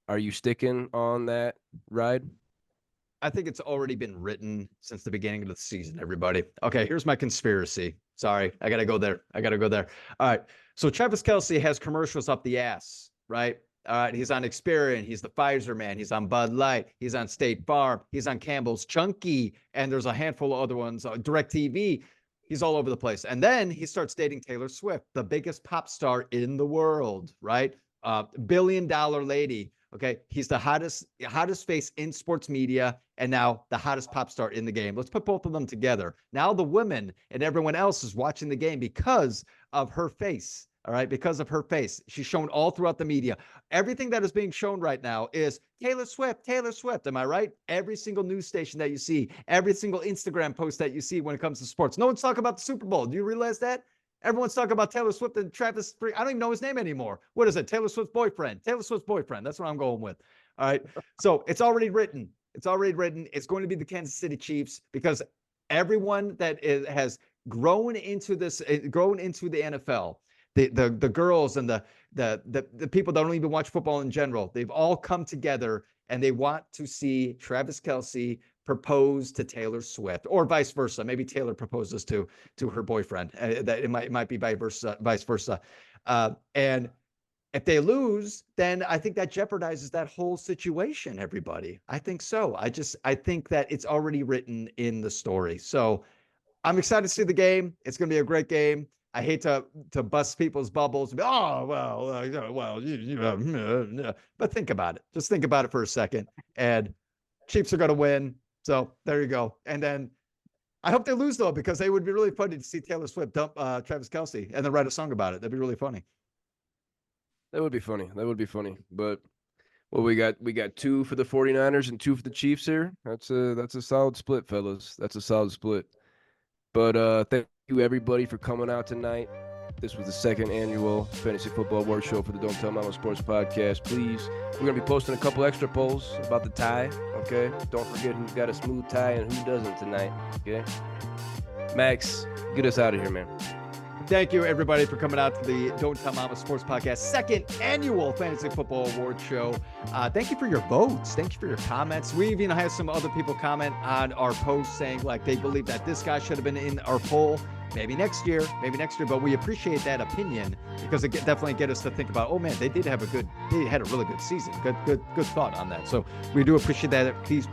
[SPEAKER 1] Are you sticking on that ride?
[SPEAKER 5] I think it's already been written since the beginning of the season, everybody. Okay, here's my conspiracy. Sorry, I got to go there. All right, so Travis Kelce has commercials up the ass, right? All right, he's on Experian. He's the Pfizer man. He's on Bud Light. He's on State Farm. He's on Campbell's Chunky. And there's a handful of other ones, DirecTV. He's all over the place. And then he starts dating Taylor Swift, the biggest pop star in the world, right? $1 billion lady. Okay, he's the hottest face in sports media, and now the hottest pop star in the game. Let's put both of them together. Now the women and everyone else is watching the game because of her face. All right, because of her face. She's shown all throughout the media. Everything that is being shown right now is Taylor Swift, Taylor Swift. Am I right? Every single news station that you see, every single Instagram post that you see when it comes to sports. No one's talking about the Super Bowl. Do you realize that? Everyone's talking about Taylor Swift and Travis. I don't even know his name anymore. What is it? Taylor Swift's boyfriend. Taylor Swift's boyfriend. That's what I'm going with. All right. So it's already written. It's going to be the Kansas City Chiefs because everyone that has grown into the NFL, the girls and the people that don't even watch football in general, they've all come together and they want to see Travis Kelce propose to Taylor Swift, or vice versa. Maybe Taylor proposes to her boyfriend. That it might be vice versa. And if they lose, then I think that jeopardizes that whole situation. Everybody, I think so. I think that it's already written in the story. So I'm excited to see the game. It's going to be a great game. I hate to bust people's bubbles and be, but think about it. Just think about it for a second. And Chiefs are going to win. So there you go. And then I hope they lose, though, because it would be really funny to see Taylor Swift dump Travis Kelce and then write a song about it. That'd be really funny.
[SPEAKER 1] That would be funny. But we got 2 for the 49ers and 2 for the Chiefs here. That's a solid split, fellas. That's a solid split. But thank you, everybody, for coming out tonight. This was the 2nd annual Fantasy Football Award Show for the Don't Tell Mama Sports Podcast. Please, we're going to be posting a couple extra polls about the tie, okay? Don't forget who's got a smooth tie and who doesn't tonight, okay? Max, get us out of here, man.
[SPEAKER 5] Thank you, everybody, for coming out to the Don't Tell Mama Sports Podcast 2nd annual Fantasy Football Award Show. Thank you for your votes. Thank you for your comments. We even had some other people comment on our post saying, like, they believe that this guy should have been in our poll. Maybe next year, but we appreciate that opinion because it definitely get us to think about, oh man, they had a really good season. Good thought on that. So we do appreciate that. Please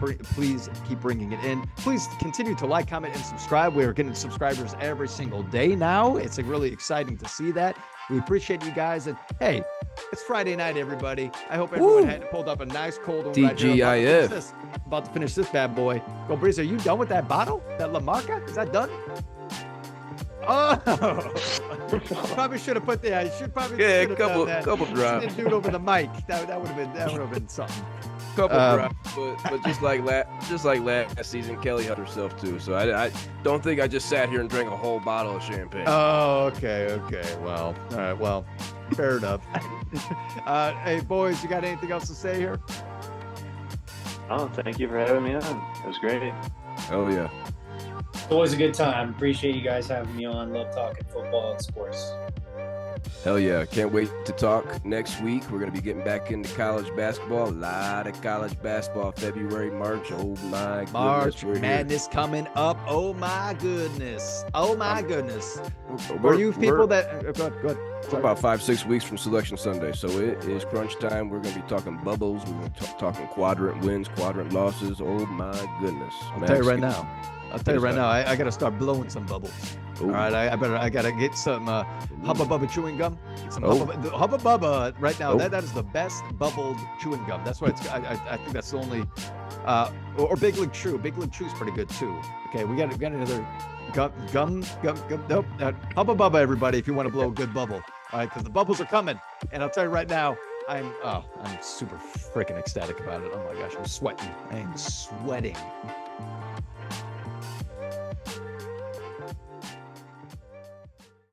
[SPEAKER 5] keep bringing it in. Please continue to like, comment, and subscribe. We are getting subscribers every single day now. It's really exciting to see that. We appreciate you guys. And hey, it's Friday night, everybody. I hope everyone had pulled up a nice cold one right here.
[SPEAKER 1] TGIF.
[SPEAKER 5] About to finish this bad boy. Go, Breeze, are you done with that bottle? That La Marca? Is that done? Oh, probably should have put that.
[SPEAKER 1] A couple drops.
[SPEAKER 5] Didn't do it over the mic. That would have been something.
[SPEAKER 1] Couple drops, but just like last season, Kelly had herself too. So I don't think I just sat here and drank a whole bottle of champagne.
[SPEAKER 5] Oh, okay. Well, all right. Well, fair enough. Hey, boys, you got anything else to say here?
[SPEAKER 3] Oh, thank you for having me on. It was great.
[SPEAKER 1] Oh yeah.
[SPEAKER 4] It's always a good time. Appreciate you guys having me on. Love talking football and sports.
[SPEAKER 1] Hell yeah. Can't wait to talk next week. We're going to be getting back into college basketball. A lot of college basketball, February, March. Oh my goodness.
[SPEAKER 5] March
[SPEAKER 1] we're here.
[SPEAKER 5] Madness coming up. Oh my goodness. Oh my goodness. For
[SPEAKER 1] We're-
[SPEAKER 5] you people that go ahead.
[SPEAKER 1] We're about 5-6 weeks from Selection Sunday, so it is crunch time. We're going to be talking bubbles. We're going to be talking quadrant wins, quadrant losses. Oh my goodness.
[SPEAKER 5] I'll tell you right now. I got to start blowing some bubbles.
[SPEAKER 1] Ooh.
[SPEAKER 5] All right, I got to get some Hubba Bubba chewing gum. Get some
[SPEAKER 1] Oh.
[SPEAKER 5] Hubba Bubba right now.
[SPEAKER 1] Oh.
[SPEAKER 5] That is the best bubbled chewing gum. That's why it's. I think that's the only. Or Big League Chew. Big League Chew is pretty good too. Okay, we got another gum. Nope. Hubba Bubba, everybody, if you want to blow a good bubble. All right, because the bubbles are coming, and I'll tell you right now, I'm super freaking ecstatic about it. Oh my gosh, I'm sweating. I am sweating.